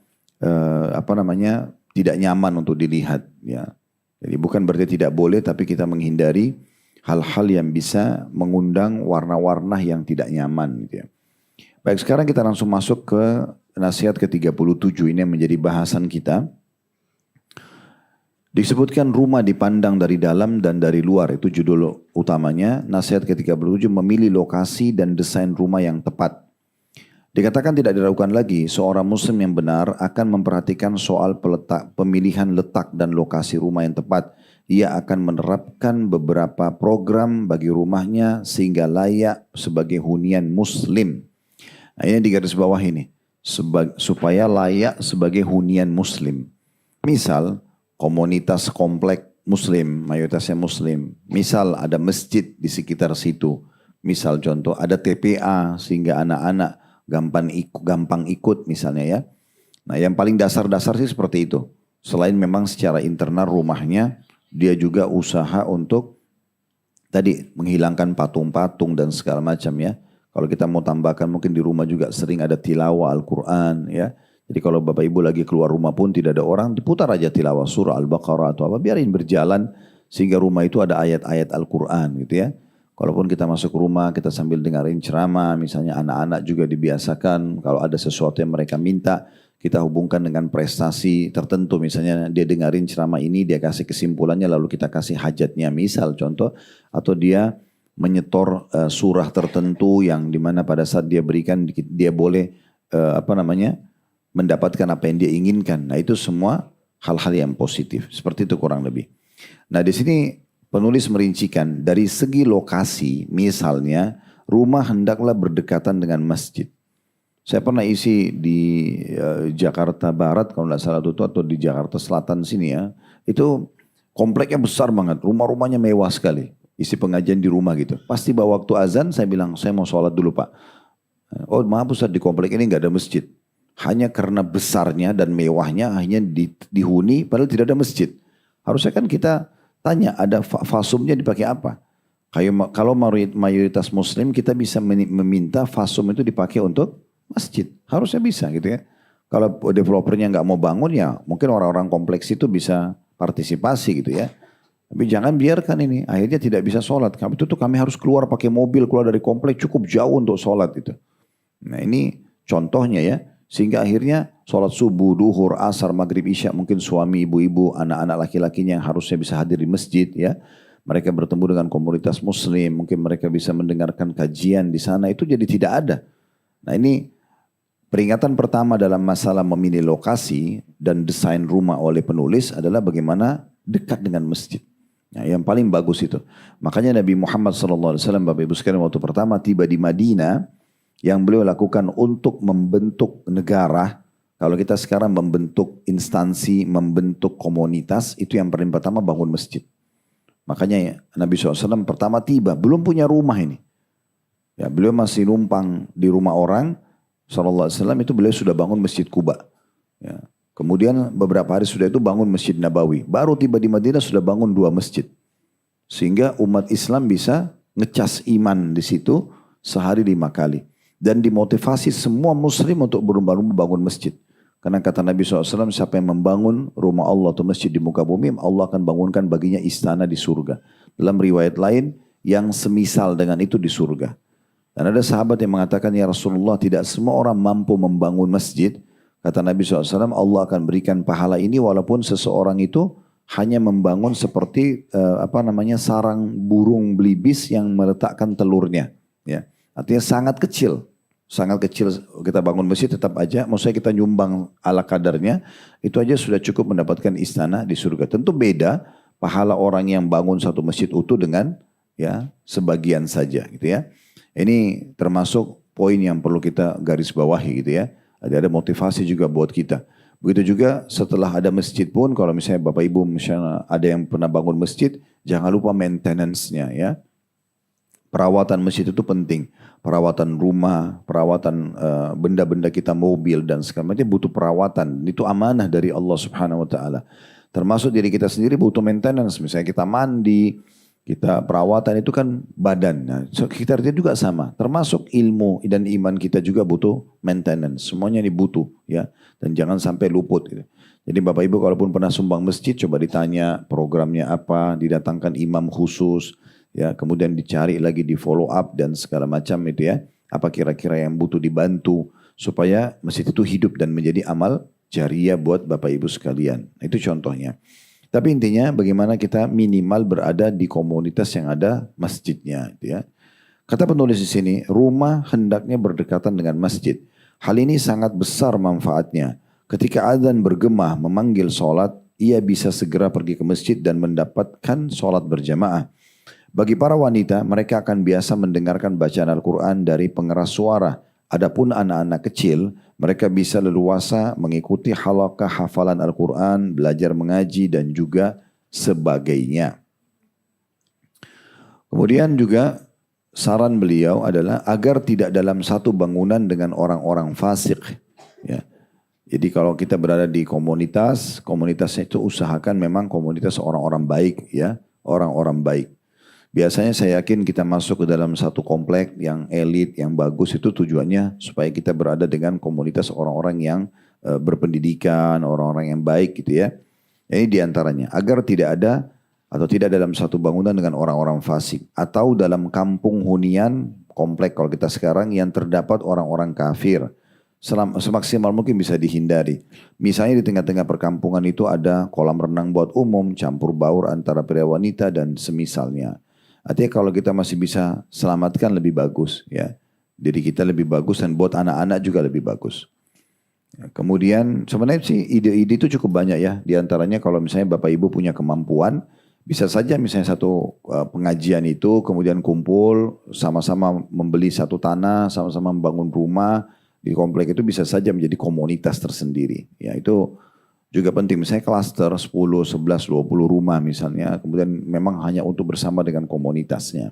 tidak nyaman untuk dilihat ya. Jadi bukan berarti tidak boleh tapi kita menghindari hal-hal yang bisa mengundang warna-warna yang tidak nyaman. Gitu ya. Baik, sekarang kita langsung masuk ke nasihat ke-37. Ini yang menjadi bahasan kita. Disebutkan rumah dipandang dari dalam dan dari luar. Itu judul utamanya. Nasihat ke-37 memilih lokasi dan desain rumah yang tepat. Dikatakan tidak diragukan lagi, seorang muslim yang benar akan memperhatikan soal pemilihan letak dan lokasi rumah yang tepat. Ia akan menerapkan beberapa program bagi rumahnya sehingga layak sebagai hunian muslim. Nah ini di garis bawah ini. Supaya layak sebagai hunian muslim. Misal komunitas komplek muslim, mayoritasnya muslim. Misal ada masjid di sekitar situ. Misal contoh ada TPA sehingga anak-anak gampang ikut misalnya ya. Nah yang paling dasar-dasar sih seperti itu. Selain memang secara internal rumahnya, dia juga usaha untuk tadi menghilangkan patung-patung dan segala macam ya. Kalau kita mau tambahkan mungkin di rumah juga sering ada tilawah Al-Quran ya. Jadi kalau Bapak Ibu lagi keluar rumah pun tidak ada orang, diputar aja tilawah surah Al-Baqarah atau apa. Biarin berjalan sehingga rumah itu ada ayat-ayat Al-Quran gitu ya. Kalaupun kita masuk rumah, kita sambil dengerin ceramah, misalnya anak-anak juga dibiasakan. Kalau ada sesuatu yang mereka minta, kita hubungkan dengan prestasi tertentu. Misalnya dia dengerin ceramah ini, dia kasih kesimpulannya, lalu kita kasih hajatnya. Misal contoh, atau dia menyetor surah tertentu yang dimana pada saat dia berikan, dia boleh mendapatkan apa yang dia inginkan. Nah itu semua hal-hal yang positif. Seperti itu kurang lebih. Nah di sini penulis merincikan dari segi lokasi, misalnya rumah hendaklah berdekatan dengan masjid. Saya pernah isi di Jakarta Barat kalau tidak salah itu atau di Jakarta Selatan sini ya. Itu kompleknya besar banget, rumah-rumahnya mewah sekali. Isi pengajian di rumah gitu. Pasti bawa waktu azan saya bilang saya mau sholat dulu Pak. Oh maaf Ustaz di komplek ini nggak ada masjid. Hanya karena besarnya dan mewahnya hanya dihuni padahal tidak ada masjid. Harusnya kan kita tanya ada fasumnya dipakai apa? Kalau mayoritas muslim kita bisa meminta fasum itu dipakai untuk masjid. Harusnya bisa gitu ya. Kalau developernya nggak mau bangun ya mungkin orang-orang kompleks itu bisa partisipasi gitu ya. Tapi jangan biarkan ini akhirnya tidak bisa sholat. Kami harus keluar pakai mobil, keluar dari kompleks cukup jauh untuk sholat itu. Nah ini contohnya ya. Sehingga akhirnya sholat subuh, duhur, asar, maghrib, isya mungkin suami, ibu-ibu, anak-anak laki-lakinya yang harusnya bisa hadir di masjid ya. Mereka bertemu dengan komunitas muslim, mungkin mereka bisa mendengarkan kajian di sana, itu jadi tidak ada. Nah ini peringatan pertama dalam masalah memilih lokasi dan desain rumah oleh penulis adalah bagaimana dekat dengan masjid. Nah, yang paling bagus itu. Makanya Nabi Muhammad SAW, Bapak Ibu sekalian, waktu pertama tiba di Madinah, yang beliau lakukan untuk membentuk negara, kalau kita sekarang membentuk instansi, membentuk komunitas, itu yang paling pertama bangun masjid. Makanya ya, Nabi SAW pertama tiba, belum punya rumah ini. Ya, beliau masih numpang di rumah orang, SAW itu beliau sudah bangun Masjid Kuba. Ya. Kemudian beberapa hari sudah itu bangun Masjid Nabawi. Baru tiba di Madinah sudah bangun 2 masjid. Sehingga umat Islam bisa ngecas iman di situ sehari 5 kali. Dan dimotivasi semua muslim untuk berlomba-lomba bangun masjid. Karena kata Nabi SAW, siapa yang membangun rumah Allah atau masjid di muka bumi, Allah akan bangunkan baginya istana di surga. Dalam riwayat lain, yang semisal dengan itu di surga. Dan ada sahabat yang mengatakan, ya Rasulullah, tidak semua orang mampu membangun masjid. Kata Nabi SAW, Allah akan berikan pahala ini walaupun seseorang itu hanya membangun seperti sarang burung belibis yang meletakkan telurnya. Ya. Artinya sangat kecil kita bangun masjid tetap aja, maksudnya kita nyumbang ala kadarnya, itu aja sudah cukup mendapatkan istana di surga. Tentu beda pahala orang yang bangun satu masjid utuh dengan ya sebagian saja gitu ya. Ini termasuk poin yang perlu kita garis bawahi gitu ya. Ada motivasi juga buat kita. Begitu juga setelah ada masjid pun, kalau misalnya Bapak Ibu misalnya ada yang pernah bangun masjid, jangan lupa maintenance-nya ya. Perawatan masjid itu penting. Perawatan rumah, perawatan benda-benda kita, mobil dan segala macam butuh perawatan. Itu amanah dari Allah Subhanahu wa taala. Termasuk diri kita sendiri butuh maintenance. Misalnya kita mandi, kita perawatan itu kan badan. Nah, sekitar dia juga sama. Termasuk ilmu dan iman kita juga butuh maintenance. Semuanya ini butuh ya. Dan jangan sampai luput gitu. Jadi Bapak Ibu kalaupun pernah sumbang masjid, coba ditanya programnya apa, didatangkan imam khusus, ya kemudian dicari lagi di follow up dan segala macam itu ya. Apa kira-kira yang butuh dibantu supaya masjid itu hidup dan menjadi amal jariah buat Bapak Ibu sekalian. Itu contohnya. Tapi intinya bagaimana kita minimal berada di komunitas yang ada masjidnya. Gitu ya. Kata penulis di sini, rumah hendaknya berdekatan dengan masjid. Hal ini sangat besar manfaatnya. Ketika adzan bergema memanggil sholat, ia bisa segera pergi ke masjid dan mendapatkan sholat berjamaah. Bagi para wanita, mereka akan biasa mendengarkan bacaan Al-Quran dari pengeras suara. Adapun anak-anak kecil, mereka bisa leluasa mengikuti halaqah hafalan Al-Quran, belajar mengaji dan juga sebagainya. Kemudian juga saran beliau adalah agar tidak dalam satu bangunan dengan orang-orang fasik. Ya. Jadi kalau kita berada di komunitasnya itu usahakan memang komunitas orang-orang baik, ya, orang-orang baik. Biasanya saya yakin kita masuk ke dalam satu komplek yang elit, yang bagus itu tujuannya supaya kita berada dengan komunitas orang-orang yang berpendidikan, orang-orang yang baik gitu ya. Ini diantaranya agar tidak ada atau tidak dalam satu bangunan dengan orang-orang fasik atau dalam kampung hunian komplek kalau kita sekarang yang terdapat orang-orang kafir. Semaksimal mungkin bisa dihindari. Misalnya di tengah-tengah perkampungan itu ada kolam renang buat umum, campur baur antara pria wanita dan semisalnya. Artinya kalau kita masih bisa selamatkan lebih bagus ya. Diri kita lebih bagus dan buat anak-anak juga lebih bagus. Ya, kemudian sebenarnya sih ide-ide itu cukup banyak ya. Di antaranya kalau misalnya Bapak Ibu punya kemampuan, bisa saja misalnya satu pengajian itu kemudian kumpul sama-sama membeli satu tanah, sama-sama membangun rumah di komplek itu bisa saja menjadi komunitas tersendiri. Ya itu juga penting, misalnya klaster 10, 11, 20 rumah misalnya, kemudian memang hanya untuk bersama dengan komunitasnya.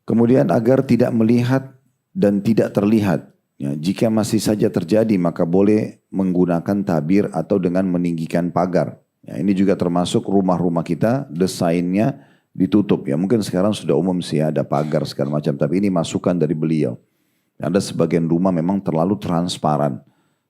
Kemudian agar tidak melihat dan tidak terlihat, ya, jika masih saja terjadi maka boleh menggunakan tabir atau dengan meninggikan pagar. Ya, ini juga termasuk rumah-rumah kita, desainnya ditutup. Ya mungkin sekarang sudah umum sih ada pagar segala macam. Tapi ini masukan dari beliau. Ada sebagian rumah memang terlalu transparan.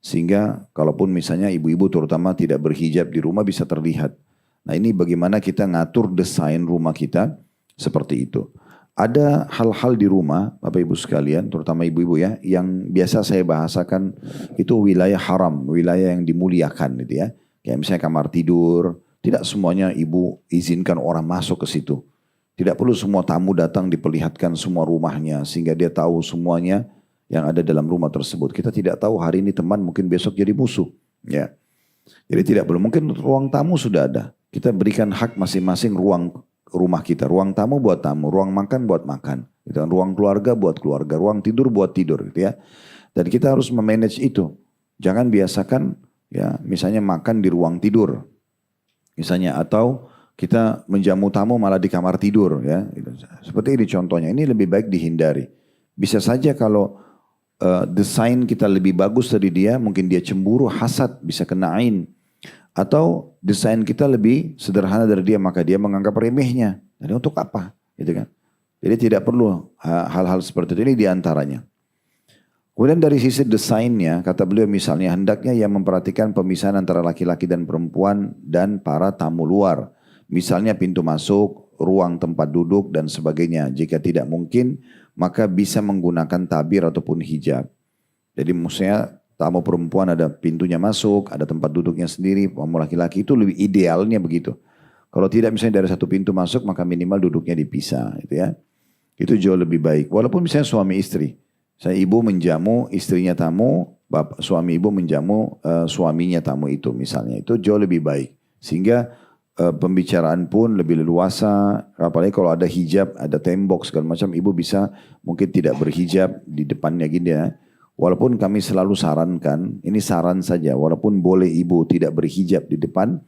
Sehingga kalaupun misalnya ibu-ibu terutama tidak berhijab di rumah bisa terlihat. Nah ini bagaimana kita ngatur desain rumah kita seperti itu. Ada hal-hal di rumah, Bapak Ibu sekalian, terutama ibu-ibu ya, yang biasa saya bahasakan itu wilayah haram, wilayah yang dimuliakan gitu ya. Kayak misalnya kamar tidur, tidak semuanya ibu izinkan orang masuk ke situ. Tidak perlu semua tamu datang diperlihatkan semua rumahnya sehingga dia tahu semuanya yang ada dalam rumah tersebut. Kita tidak tahu hari ini teman mungkin besok jadi musuh. Ya. Jadi tidak perlu. Mungkin ruang tamu sudah ada. Kita berikan hak masing-masing ruang rumah kita. Ruang tamu buat tamu, ruang makan buat makan. Gitu kan. Ruang keluarga buat keluarga, ruang tidur buat tidur. Gitu ya. Dan kita harus memanage itu. Jangan biasakan ya misalnya makan di ruang tidur. Misalnya atau kita menjamu tamu malah di kamar tidur ya. Seperti ini contohnya. Ini lebih baik dihindari. Bisa saja kalau desain kita lebih bagus dari dia, mungkin dia cemburu, hasad, bisa kena ain. Atau desain kita lebih sederhana dari dia, maka dia menganggap remehnya. Jadi untuk apa? Gitu kan? Jadi tidak perlu hal-hal seperti itu, ini diantaranya. Kemudian dari sisi desainnya, kata beliau misalnya, hendaknya yang memperhatikan pemisahan antara laki-laki dan perempuan dan para tamu luar. Misalnya pintu masuk, ruang tempat duduk dan sebagainya. Jika tidak mungkin, maka bisa menggunakan tabir ataupun hijab. Jadi maksudnya tamu perempuan ada pintunya masuk, ada tempat duduknya sendiri, tamu laki-laki itu lebih idealnya begitu. Kalau tidak misalnya dari satu pintu masuk, maka minimal duduknya dipisah. Gitu ya. Itu jauh lebih baik. Walaupun misalnya suami istri. Saya ibu menjamu istrinya tamu, suami ibu menjamu suaminya tamu itu misalnya. Itu jauh lebih baik. Sehingga pembicaraan pun lebih leluasa, apalagi kalau ada hijab, ada tembok segala macam, ibu bisa mungkin tidak berhijab di depannya gini ya. Walaupun kami selalu sarankan, ini saran saja, walaupun boleh ibu tidak berhijab di depan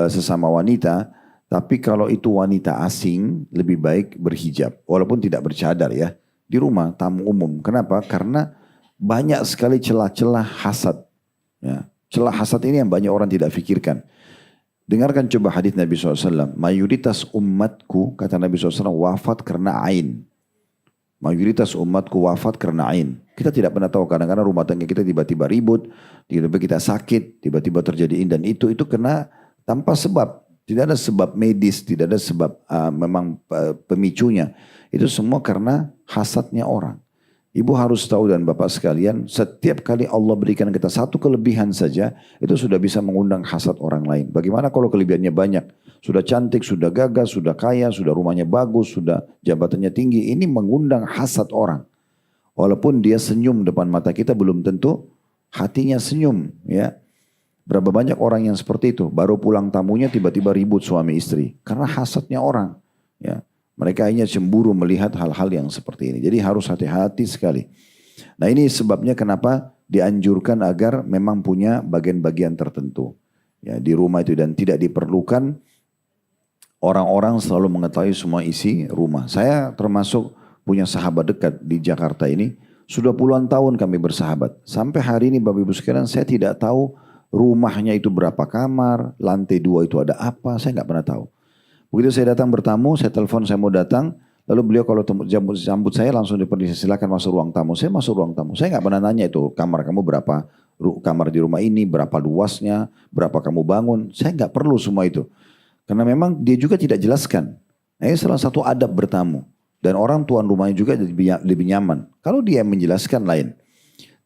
sesama wanita, tapi kalau itu wanita asing lebih baik berhijab, walaupun tidak bercadar ya, di rumah tamu umum. Kenapa? Karena banyak sekali celah-celah hasad. Ya. Celah hasad ini yang banyak orang tidak fikirkan. Dengarkan coba hadis Nabi SAW. Mayoritas umatku, kata Nabi SAW, wafat karena ain. Mayoritas umatku wafat karena ain. Kita tidak pernah tahu, kadang-kadang rumah tangga kita tiba-tiba ribut, tiba-tiba kita sakit, tiba-tiba terjadi ini dan itu kena tanpa sebab. Tidak ada sebab medis, tidak ada sebab memang pemicunya. Itu semua karena hasadnya orang. Ibu harus tahu dan bapak sekalian, setiap kali Allah berikan kita satu kelebihan saja, itu sudah bisa mengundang hasad orang lain. Bagaimana kalau kelebihannya banyak? Sudah cantik, sudah gagah, sudah kaya, sudah rumahnya bagus, sudah jabatannya tinggi. Ini mengundang hasad orang. Walaupun dia senyum depan mata kita, belum tentu hatinya senyum. Ya. Berapa banyak orang yang seperti itu, baru pulang tamunya tiba-tiba ribut suami istri. Karena hasadnya orang. Ya. Mereka hanya cemburu melihat hal-hal yang seperti ini. Jadi harus hati-hati sekali. Nah ini sebabnya kenapa dianjurkan agar memang punya bagian-bagian tertentu. Ya, di rumah itu dan tidak diperlukan orang-orang selalu mengetahui semua isi rumah. Saya termasuk punya sahabat dekat di Jakarta ini. Sudah puluhan tahun kami bersahabat. Sampai hari ini Bapak Ibu sekalian saya tidak tahu rumahnya itu berapa kamar, lantai 2 itu ada apa, saya nggak pernah tahu. Begitu saya datang bertamu, saya telepon saya mau datang, lalu beliau kalau jambut saya langsung silakan masuk ruang tamu. Saya masuk ruang tamu. Saya nggak pernah nanya itu kamar kamu berapa, kamar di rumah ini berapa luasnya, berapa kamu bangun. Saya nggak perlu semua itu, karena memang dia juga tidak jelaskan. Nah, ini salah satu adab bertamu dan orang tuan rumahnya juga lebih nyaman. Kalau dia menjelaskan lain.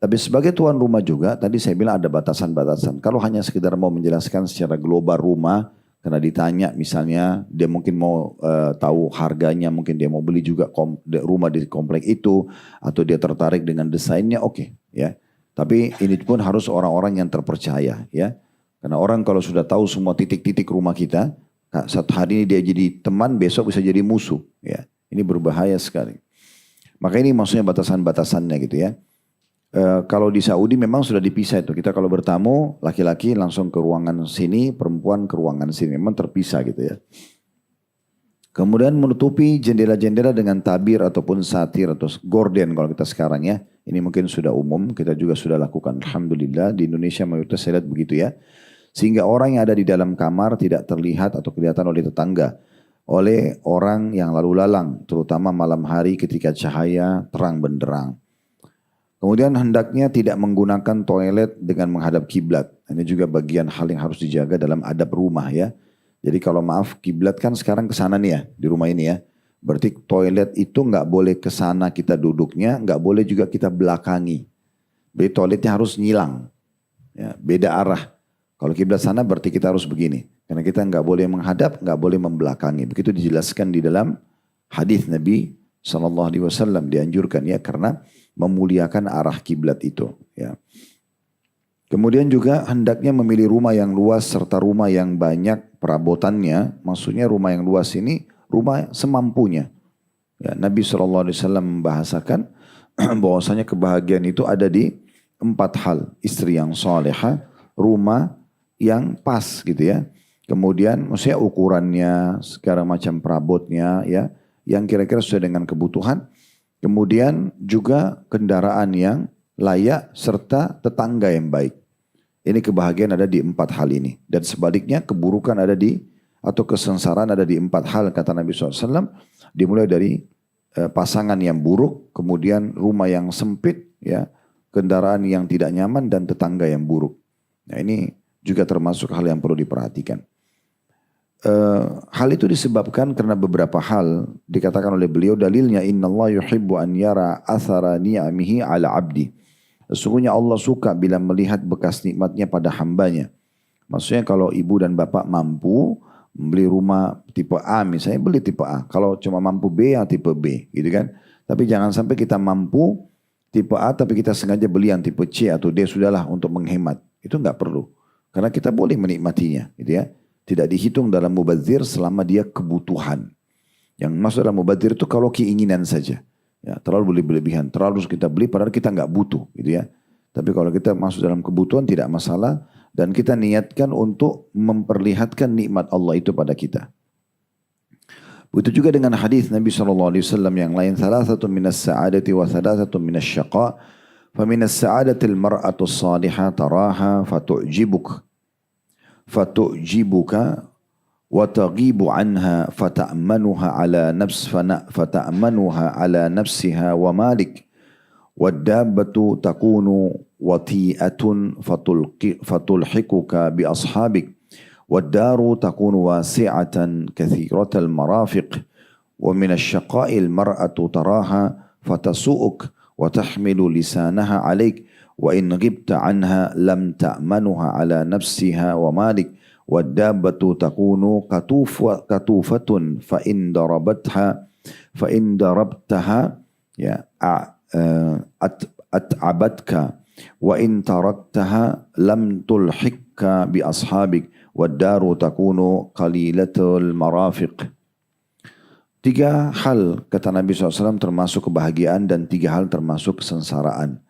Tapi sebagai tuan rumah juga, tadi saya bilang ada batasan-batasan. Kalau hanya sekedar mau menjelaskan secara global rumah, karena ditanya misalnya dia mungkin mau tahu harganya, mungkin dia mau beli juga rumah di komplek itu atau dia tertarik dengan desainnya, oke, ya. Tapi ini pun harus orang-orang yang terpercaya ya. Karena orang kalau sudah tahu semua titik-titik rumah kita, saat hari ini dia jadi teman, besok bisa jadi musuh ya. Ini berbahaya sekali. Maka ini maksudnya batasan-batasannya gitu ya. Kalau di Saudi memang sudah dipisah itu. Kita kalau bertamu, laki-laki langsung ke ruangan sini, perempuan ke ruangan sini. Memang terpisah gitu ya. Kemudian menutupi jendela-jendela dengan tabir ataupun satir atau gorden kalau kita sekarang ya. Ini mungkin sudah umum, kita juga sudah lakukan. Alhamdulillah di Indonesia mayoritas saya lihat begitu ya. Sehingga orang yang ada di dalam kamar tidak terlihat atau kelihatan oleh tetangga. oleh orang yang lalu lalang, terutama malam hari ketika cahaya terang benderang. Kemudian hendaknya tidak menggunakan toilet dengan menghadap kiblat. Ini juga bagian hal yang harus dijaga dalam adab rumah ya. Jadi kalau maaf kiblat kan sekarang ke sana nih ya di rumah ini ya. Berarti toilet itu nggak boleh ke sana kita duduknya, nggak boleh juga kita belakangi. Berarti toiletnya harus nyilang, ya, beda arah. Kalau kiblat sana berarti kita harus begini. Karena kita nggak boleh menghadap, nggak boleh membelakangi. Begitu dijelaskan di dalam hadis Nabi SAW dianjurkan ya karena memuliakan arah kiblat itu. Ya. Kemudian juga hendaknya memilih rumah yang luas serta rumah yang banyak perabotannya. Maksudnya rumah yang luas ini rumah semampunya. Ya, Nabi SAW membahasakan bahwasanya kebahagiaan itu ada di 4 hal. Istri yang salehah, rumah yang pas gitu ya. Kemudian maksudnya ukurannya, segala macam perabotnya ya. Yang kira-kira sesuai dengan kebutuhan. Kemudian juga kendaraan yang layak serta tetangga yang baik. Ini kebahagiaan ada di 4 hal ini. Dan sebaliknya keburukan ada di, atau kesengsaraan ada di 4 hal kata Nabi SAW. Dimulai dari pasangan yang buruk, kemudian rumah yang sempit, ya, kendaraan yang tidak nyaman dan tetangga yang buruk. Nah ini juga termasuk hal yang perlu diperhatikan. Hal itu disebabkan karena beberapa hal dikatakan oleh beliau dalilnya innallaha yuhibbu an yara athara ni'amihi ala abdi. Sesungguhnya Allah suka bila melihat bekas nikmatnya pada hambanya. Maksudnya kalau ibu dan bapak mampu beli rumah tipe A misalnya beli tipe A. Kalau cuma mampu B ya tipe B gitu kan. Tapi jangan sampai kita mampu tipe A tapi kita sengaja beli yang tipe C atau D sudahlah untuk menghemat. Itu nggak perlu. Karena kita boleh menikmatinya gitu ya. Tidak dihitung dalam mubazir selama dia kebutuhan. Yang masuk dalam mubazir itu kalau keinginan saja. Ya, terlalu berlebihan, terlalu kita beli padahal kita nggak butuh gitu ya. Tapi kalau kita masuk dalam kebutuhan tidak masalah. Dan kita niatkan untuk memperlihatkan nikmat Allah itu pada kita. Begitu juga dengan hadis Nabi SAW yang lain. Thalathatun minas sa'adati wa thalathatun minas syaqa. Faminas sa'adati al-mar'atu salihah taraha fatu'jibuka wa taghibu anha fata'manuha ala nafsiha wa malik wad-dabbatu takunu wati'atun fatulhiquka bi ashabik wad-daru takunu wasi'atan kathiratal marafiq wa min asy-syaqa'il mar'atu taraha fatasu'uk wa tahmilu lisanaha 'alaik wa in ghibta anha lam ta'manuha ala nafsiha wa malik wad-dabbatu takunu katufatun fa in darabtaha ya at'abatka wa in taraktaha lam tulhikka bi ashabik wad-daru takunu qalilatul marafiq. 3 hal kata Nabi SAW termasuk kebahagiaan dan 3 hal termasuk kesengsaraan.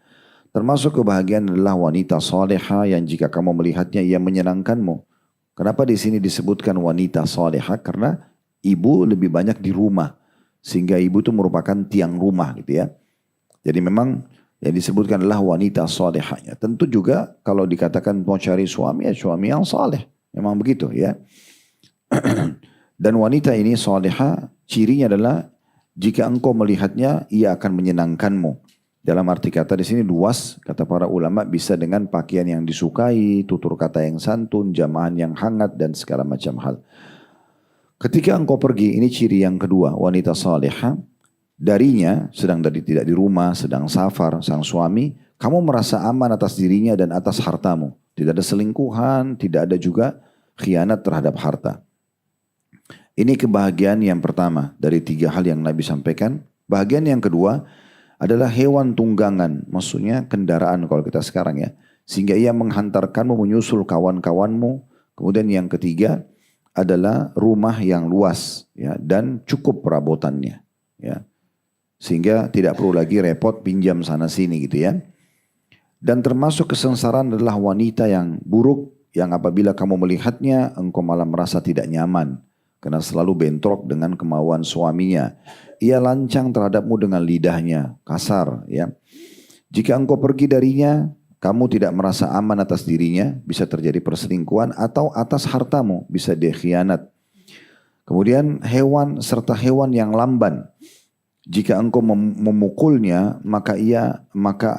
Termasuk kebahagiaan adalah wanita salehah yang jika kamu melihatnya ia menyenangkanmu. Kenapa di sini disebutkan wanita salehah? Karena ibu lebih banyak di rumah. Sehingga ibu itu merupakan tiang rumah gitu ya. Jadi memang yang disebutkan adalah wanita salehahnya. Tentu juga kalau dikatakan mau cari suami ya suami yang saleh. Memang begitu ya. Dan wanita ini salehah cirinya adalah jika engkau melihatnya ia akan menyenangkanmu. Dalam arti kata di sini luas, kata para ulama bisa dengan pakaian yang disukai, tutur kata yang santun, jamahan yang hangat dan segala macam hal. Ketika engkau pergi, ini ciri yang kedua, wanita salihah, darinya sedang tidak di rumah, sedang safar, sang suami, kamu merasa aman atas dirinya dan atas hartamu. Tidak ada selingkuhan, tidak ada juga khianat terhadap harta. Ini kebahagiaan yang pertama dari 3 hal yang Nabi sampaikan. Bahagian yang kedua adalah hewan tunggangan, maksudnya kendaraan kalau kita sekarang ya. Sehingga ia menghantarkanmu menyusul kawan-kawanmu. Kemudian yang ketiga adalah rumah yang luas ya dan cukup perabotannya ya. Sehingga tidak perlu lagi repot pinjam sana sini gitu ya. Dan termasuk kesengsaraan adalah wanita yang buruk yang apabila kamu melihatnya engkau malah merasa tidak nyaman. Karena selalu bentrok dengan kemauan suaminya. Ia lancang terhadapmu dengan lidahnya, kasar ya. Jika engkau pergi darinya, kamu tidak merasa aman atas dirinya, bisa terjadi perselingkuhan atau atas hartamu, bisa dia khianat. Kemudian hewan serta hewan yang lamban. Jika engkau memukulnya, maka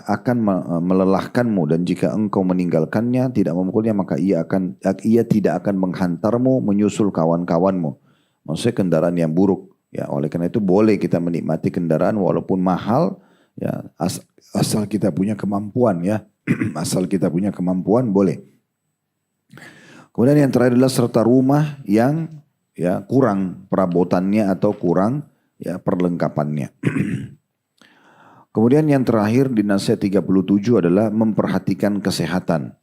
akan melelahkanmu, dan jika engkau meninggalkannya, tidak memukulnya, maka ia tidak akan menghantarmu menyusul kawan-kawanmu. Maksudnya kendaraan yang buruk. Ya, oleh karena itu boleh kita menikmati kendaraan walaupun mahal, ya, asal kita punya kemampuan, ya. Asal kita punya kemampuan boleh. Kemudian yang terakhir adalah serta rumah yang ya kurang perabotannya atau kurang ya perlengkapannya. Kemudian yang terakhir di nasihat 37 adalah memperhatikan kesehatan.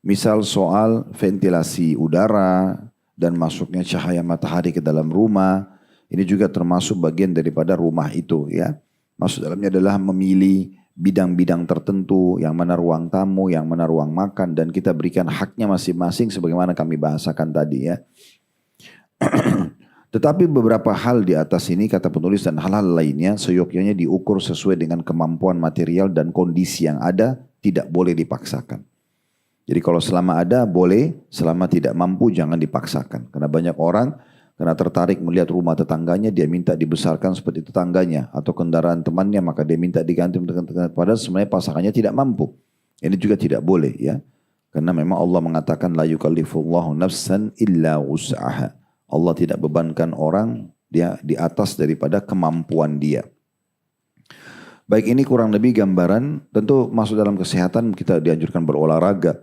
Misal soal ventilasi udara dan masuknya cahaya matahari ke dalam rumah. Ini juga termasuk bagian daripada rumah itu, ya. Maksud dalamnya adalah memilih bidang-bidang tertentu, yang mana ruang tamu, yang mana ruang makan, dan kita berikan haknya masing-masing sebagaimana kami bahasakan tadi, ya. Tetapi beberapa hal di atas ini kata penulis dan hal-hal lainnya seyogyanya diukur sesuai dengan kemampuan material dan kondisi yang ada, tidak boleh dipaksakan. Jadi kalau selama ada boleh, selama tidak mampu jangan dipaksakan. Karena banyak orang karena tertarik melihat rumah tetangganya, dia minta dibesarkan seperti tetangganya, atau kendaraan temannya maka dia minta diganti, padahal sebenarnya pasangannya tidak mampu. Ini juga tidak boleh, ya. Karena memang Allah mengatakan la yukallifullahu nafsan illa wus'aha. Allah tidak bebankan orang dia di atas daripada kemampuan dia. Baik, ini kurang lebih gambaran. Tentu masuk dalam kesehatan kita dianjurkan berolahraga.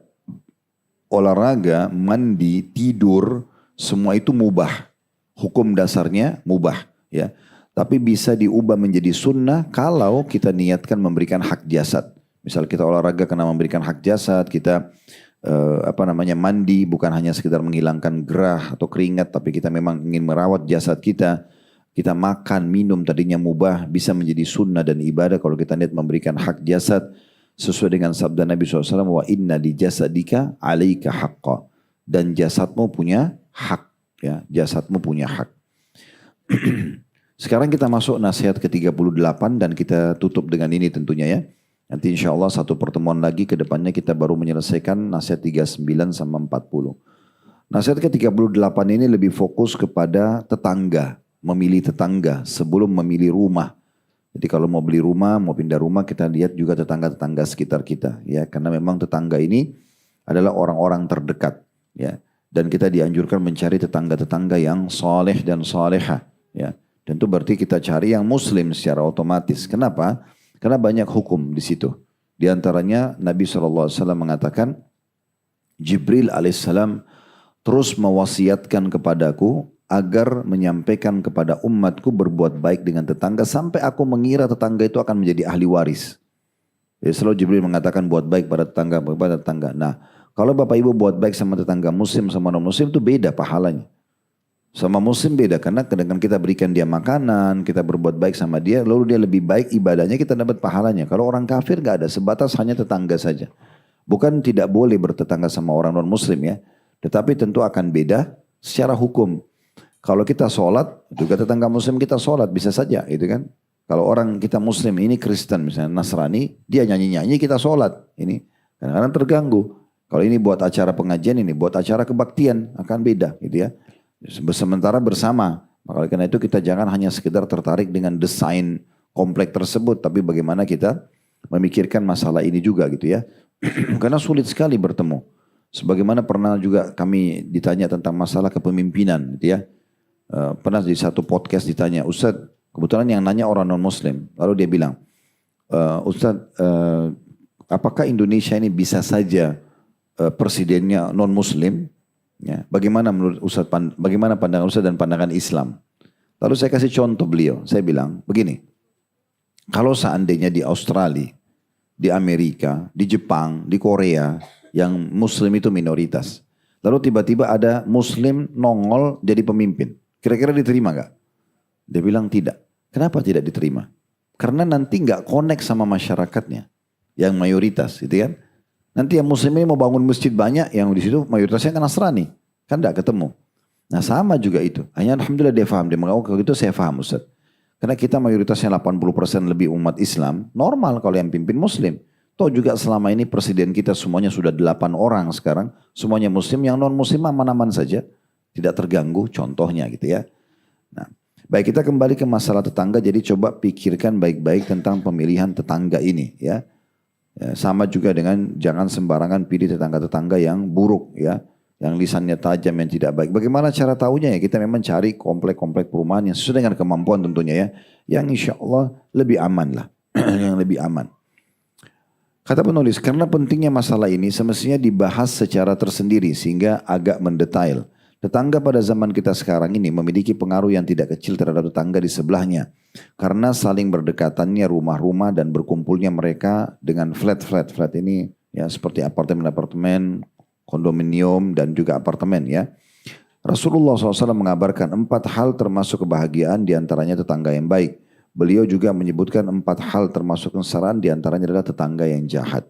Olahraga, mandi, tidur, semua itu mubah. Hukum dasarnya mubah, ya. Tapi bisa diubah menjadi sunnah kalau kita niatkan memberikan hak jasad. Misal kita olahraga karena memberikan hak jasad, kita mandi bukan hanya sekedar menghilangkan gerah atau keringat, tapi kita memang ingin merawat jasad kita. Kita makan, minum tadinya mubah bisa menjadi sunnah dan ibadah kalau kita niat memberikan hak jasad sesuai dengan sabda Nabi SAW, wa inna di jasadika alaika haqqa, dan jasadmu punya hak, ya, jasadmu punya hak. Sekarang kita masuk nasihat ke-38 dan kita tutup dengan ini tentunya, ya. Nanti insya Allah satu pertemuan lagi ke depannya kita baru menyelesaikan nasihat 39 sama 40. Nasihat ke-38 ini lebih fokus kepada tetangga, memilih tetangga sebelum memilih rumah. Jadi kalau mau beli rumah, mau pindah rumah, kita lihat juga tetangga-tetangga sekitar kita, ya. Karena memang tetangga ini adalah orang-orang terdekat, ya. Dan kita dianjurkan mencari tetangga-tetangga yang soleh dan soleha, ya. Tentu berarti kita cari yang muslim secara otomatis. Kenapa? Karena banyak hukum di situ. Di antaranya Nabi SAW mengatakan, Jibril alaihissalam terus mewasiatkan kepadaku agar menyampaikan kepada umatku berbuat baik dengan tetangga sampai aku mengira tetangga itu akan menjadi ahli waris. Jadi selalu Jibril mengatakan buat baik pada tetangga. Nah, kalau Bapak Ibu buat baik sama tetangga muslim sama non muslim itu beda pahalanya. Sama muslim beda karena kadang kita berikan dia makanan, kita berbuat baik sama dia, lalu dia lebih baik ibadahnya, kita dapat pahalanya. Kalau orang kafir gak ada, sebatas hanya tetangga saja. Bukan tidak boleh bertetangga sama orang non muslim, ya. Tetapi tentu akan beda secara hukum. Kalau kita sholat, juga tetangga muslim kita sholat, bisa saja gitu kan. Kalau orang kita muslim, ini Kristen misalnya, Nasrani, dia nyanyi-nyanyi kita sholat. Ini kadang-kadang terganggu. Kalau ini buat acara pengajian, ini buat acara kebaktian, akan beda gitu, ya. Sementara bersama. Maka karena itu kita jangan hanya sekedar tertarik dengan desain komplek tersebut, tapi bagaimana kita memikirkan masalah ini juga gitu, ya. Karena sulit sekali bertemu. Sebagaimana pernah juga kami ditanya tentang masalah kepemimpinan gitu, ya. Pernah di satu podcast ditanya, Ustadz, kebetulan yang nanya orang non muslim, lalu dia bilang, Ustadz, apakah Indonesia ini bisa saja presidennya non muslim? Ya, bagaimana menurut Ustadz, bagaimana pandangan Ustadz dan pandangan Islam? Lalu saya kasih contoh beliau, saya bilang begini, kalau seandainya di Australia, di Amerika, di Jepang, di Korea, yang muslim itu minoritas, lalu tiba-tiba ada muslim nongol jadi pemimpin, kira-kira diterima gak? Dia bilang tidak. Kenapa tidak diterima? Karena nanti gak connect sama masyarakatnya yang mayoritas, gitu kan? Nanti yang muslim ini mau bangun masjid banyak, yang di situ mayoritasnya kan Nasrani, kan gak ketemu. Nah sama juga itu. Hanya alhamdulillah dia paham, dia mengaku kalau itu saya paham Ustaz. Karena kita mayoritasnya 80% lebih umat Islam, normal kalau yang pimpin muslim. Toh juga selama ini presiden kita semuanya sudah 8 orang sekarang, semuanya muslim, yang non muslim aman-aman saja. tidak terganggu, contohnya gitu ya. Nah, baik, kita kembali ke masalah tetangga. Jadi coba pikirkan baik-baik tentang pemilihan tetangga ini ya. Ya, sama juga dengan jangan sembarangan pilih tetangga-tetangga yang buruk ya, yang lisannya tajam, yang tidak baik. Bagaimana cara tahunya ya? Kita memang cari komplek-komplek perumahan yang sesuai dengan kemampuan tentunya ya, yang insya Allah lebih aman lah, yang lebih aman. Kata penulis, karena pentingnya masalah ini semestinya dibahas secara tersendiri sehingga agak mendetail. Tetangga pada zaman kita sekarang ini memiliki pengaruh yang tidak kecil terhadap tetangga di sebelahnya. Karena saling berdekatannya rumah-rumah dan berkumpulnya mereka dengan flat-flat. Flat ini ya seperti apartemen-apartemen, kondominium dan juga apartemen ya. Rasulullah SAW mengabarkan 4 hal termasuk kebahagiaan diantaranya tetangga yang baik. Beliau juga menyebutkan 4 hal termasuk kesengsaraan diantaranya adalah tetangga yang jahat.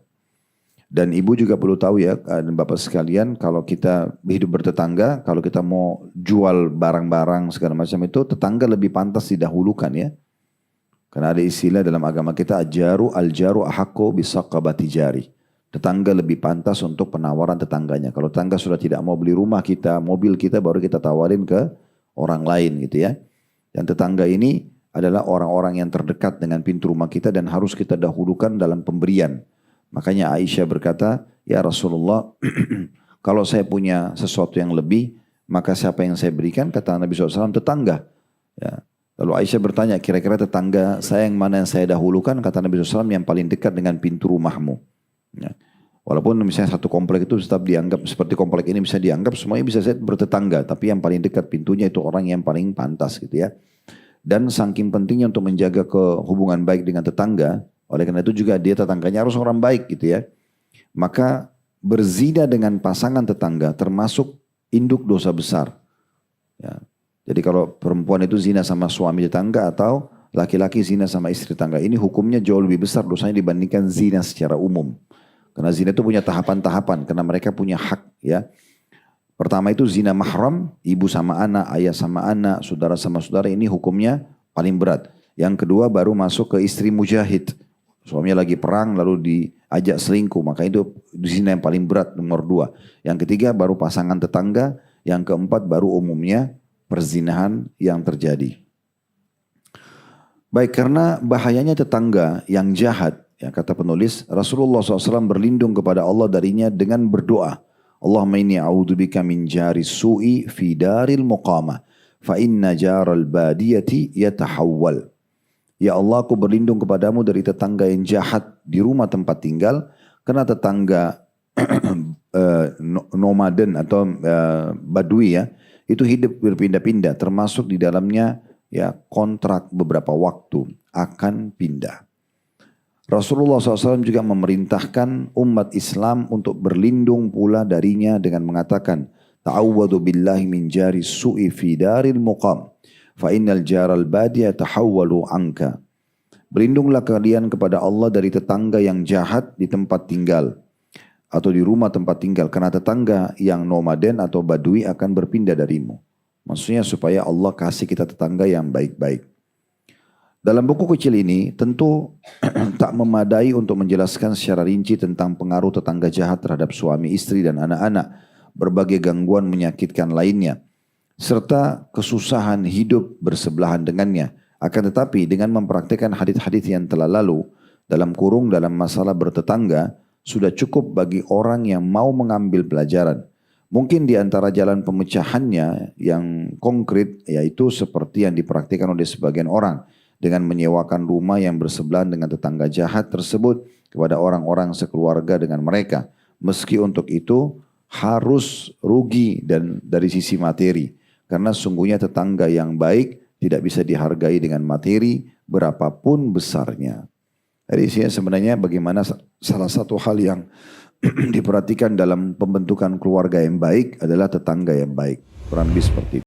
Dan ibu juga perlu tahu ya, dan bapak sekalian, kalau kita hidup bertetangga, kalau kita mau jual barang-barang segala macam itu, tetangga lebih pantas didahulukan ya. Karena ada istilah dalam agama kita, al-jaru ahaqqu bisaqabati jari. Tetangga lebih pantas untuk penawaran tetangganya. Kalau tetangga sudah tidak mau beli rumah kita, mobil kita, baru kita tawarin ke orang lain gitu ya. Dan tetangga ini adalah orang-orang yang terdekat dengan pintu rumah kita dan harus kita dahulukan dalam pemberian. Makanya Aisyah berkata, ya Rasulullah, kalau saya punya sesuatu yang lebih, maka siapa yang saya berikan? Kata Nabi SAW, tetangga. Ya. Lalu Aisyah bertanya, kira-kira tetangga saya yang mana yang saya dahulukan? Kata Nabi SAW, yang paling dekat dengan pintu rumahmu. Ya. Walaupun misalnya satu komplek itu tetap dianggap, seperti komplek ini bisa dianggap, semuanya bisa saja bertetangga. Tapi yang paling dekat pintunya itu orang yang paling pantas gitu ya. Dan saking pentingnya untuk menjaga hubungan baik dengan tetangga, oleh karena itu juga dia tetangganya harus orang baik gitu ya. Maka berzina dengan pasangan tetangga termasuk induk dosa besar. Ya. Jadi kalau perempuan itu zina sama suami tetangga atau laki-laki zina sama istri tetangga, ini hukumnya jauh lebih besar dosanya dibandingkan zina secara umum. Karena zina itu punya tahapan-tahapan, karena mereka punya hak ya. Pertama itu zina mahram, ibu sama anak, ayah sama anak, saudara sama saudara, ini hukumnya paling berat. Yang kedua baru masuk ke istri mujahid. Suaminya lagi perang lalu diajak selingkuh, maka itu zina yang paling berat nomor 2. Yang ketiga baru pasangan tetangga, yang keempat baru umumnya perzinahan yang terjadi. Baik, karena bahayanya tetangga yang jahat, ya kata penulis, Rasulullah SAW berlindung kepada Allah darinya dengan berdoa. Allahumma inni a'udzubika min jari su'i fi daril muqamah, fa inna jaral badiyati yatahawwal. Ya Allah, aku berlindung kepadamu dari tetangga yang jahat di rumah tempat tinggal, karena tetangga nomaden atau badui ya, itu hidup berpindah-pindah, termasuk di dalamnya ya kontrak beberapa waktu akan pindah. Rasulullah SAW juga memerintahkan umat Islam untuk berlindung pula darinya dengan mengatakan, ta'awwadu billahi min jari su'i fi daril muqam. Fa innal jaral badiya tahawwalu anka. Berlindunglah kalian kepada Allah dari tetangga yang jahat di tempat tinggal atau di rumah tempat tinggal, karena tetangga yang nomaden atau badui akan berpindah darimu. Maksudnya supaya Allah kasih kita tetangga yang baik-baik. Dalam buku kecil ini tentu tak memadai untuk menjelaskan secara rinci tentang pengaruh tetangga jahat terhadap suami, istri dan anak-anak, berbagai gangguan menyakitkan lainnya, serta kesusahan hidup bersebelahan dengannya. Akan tetapi dengan mempraktikkan hadits-hadits yang telah lalu, dalam masalah bertetangga, sudah cukup bagi orang yang mau mengambil pelajaran. Mungkin di antara jalan pemecahannya yang konkret, yaitu seperti yang dipraktikkan oleh sebagian orang, dengan menyewakan rumah yang bersebelahan dengan tetangga jahat tersebut kepada orang-orang sekeluarga dengan mereka. Meski untuk itu harus rugi dan dari sisi materi. Karena sungguhnya tetangga yang baik tidak bisa dihargai dengan materi berapapun besarnya. Jadi sebenarnya bagaimana salah satu hal yang diperhatikan dalam pembentukan keluarga yang baik adalah tetangga yang baik. Kurang lebih seperti itu.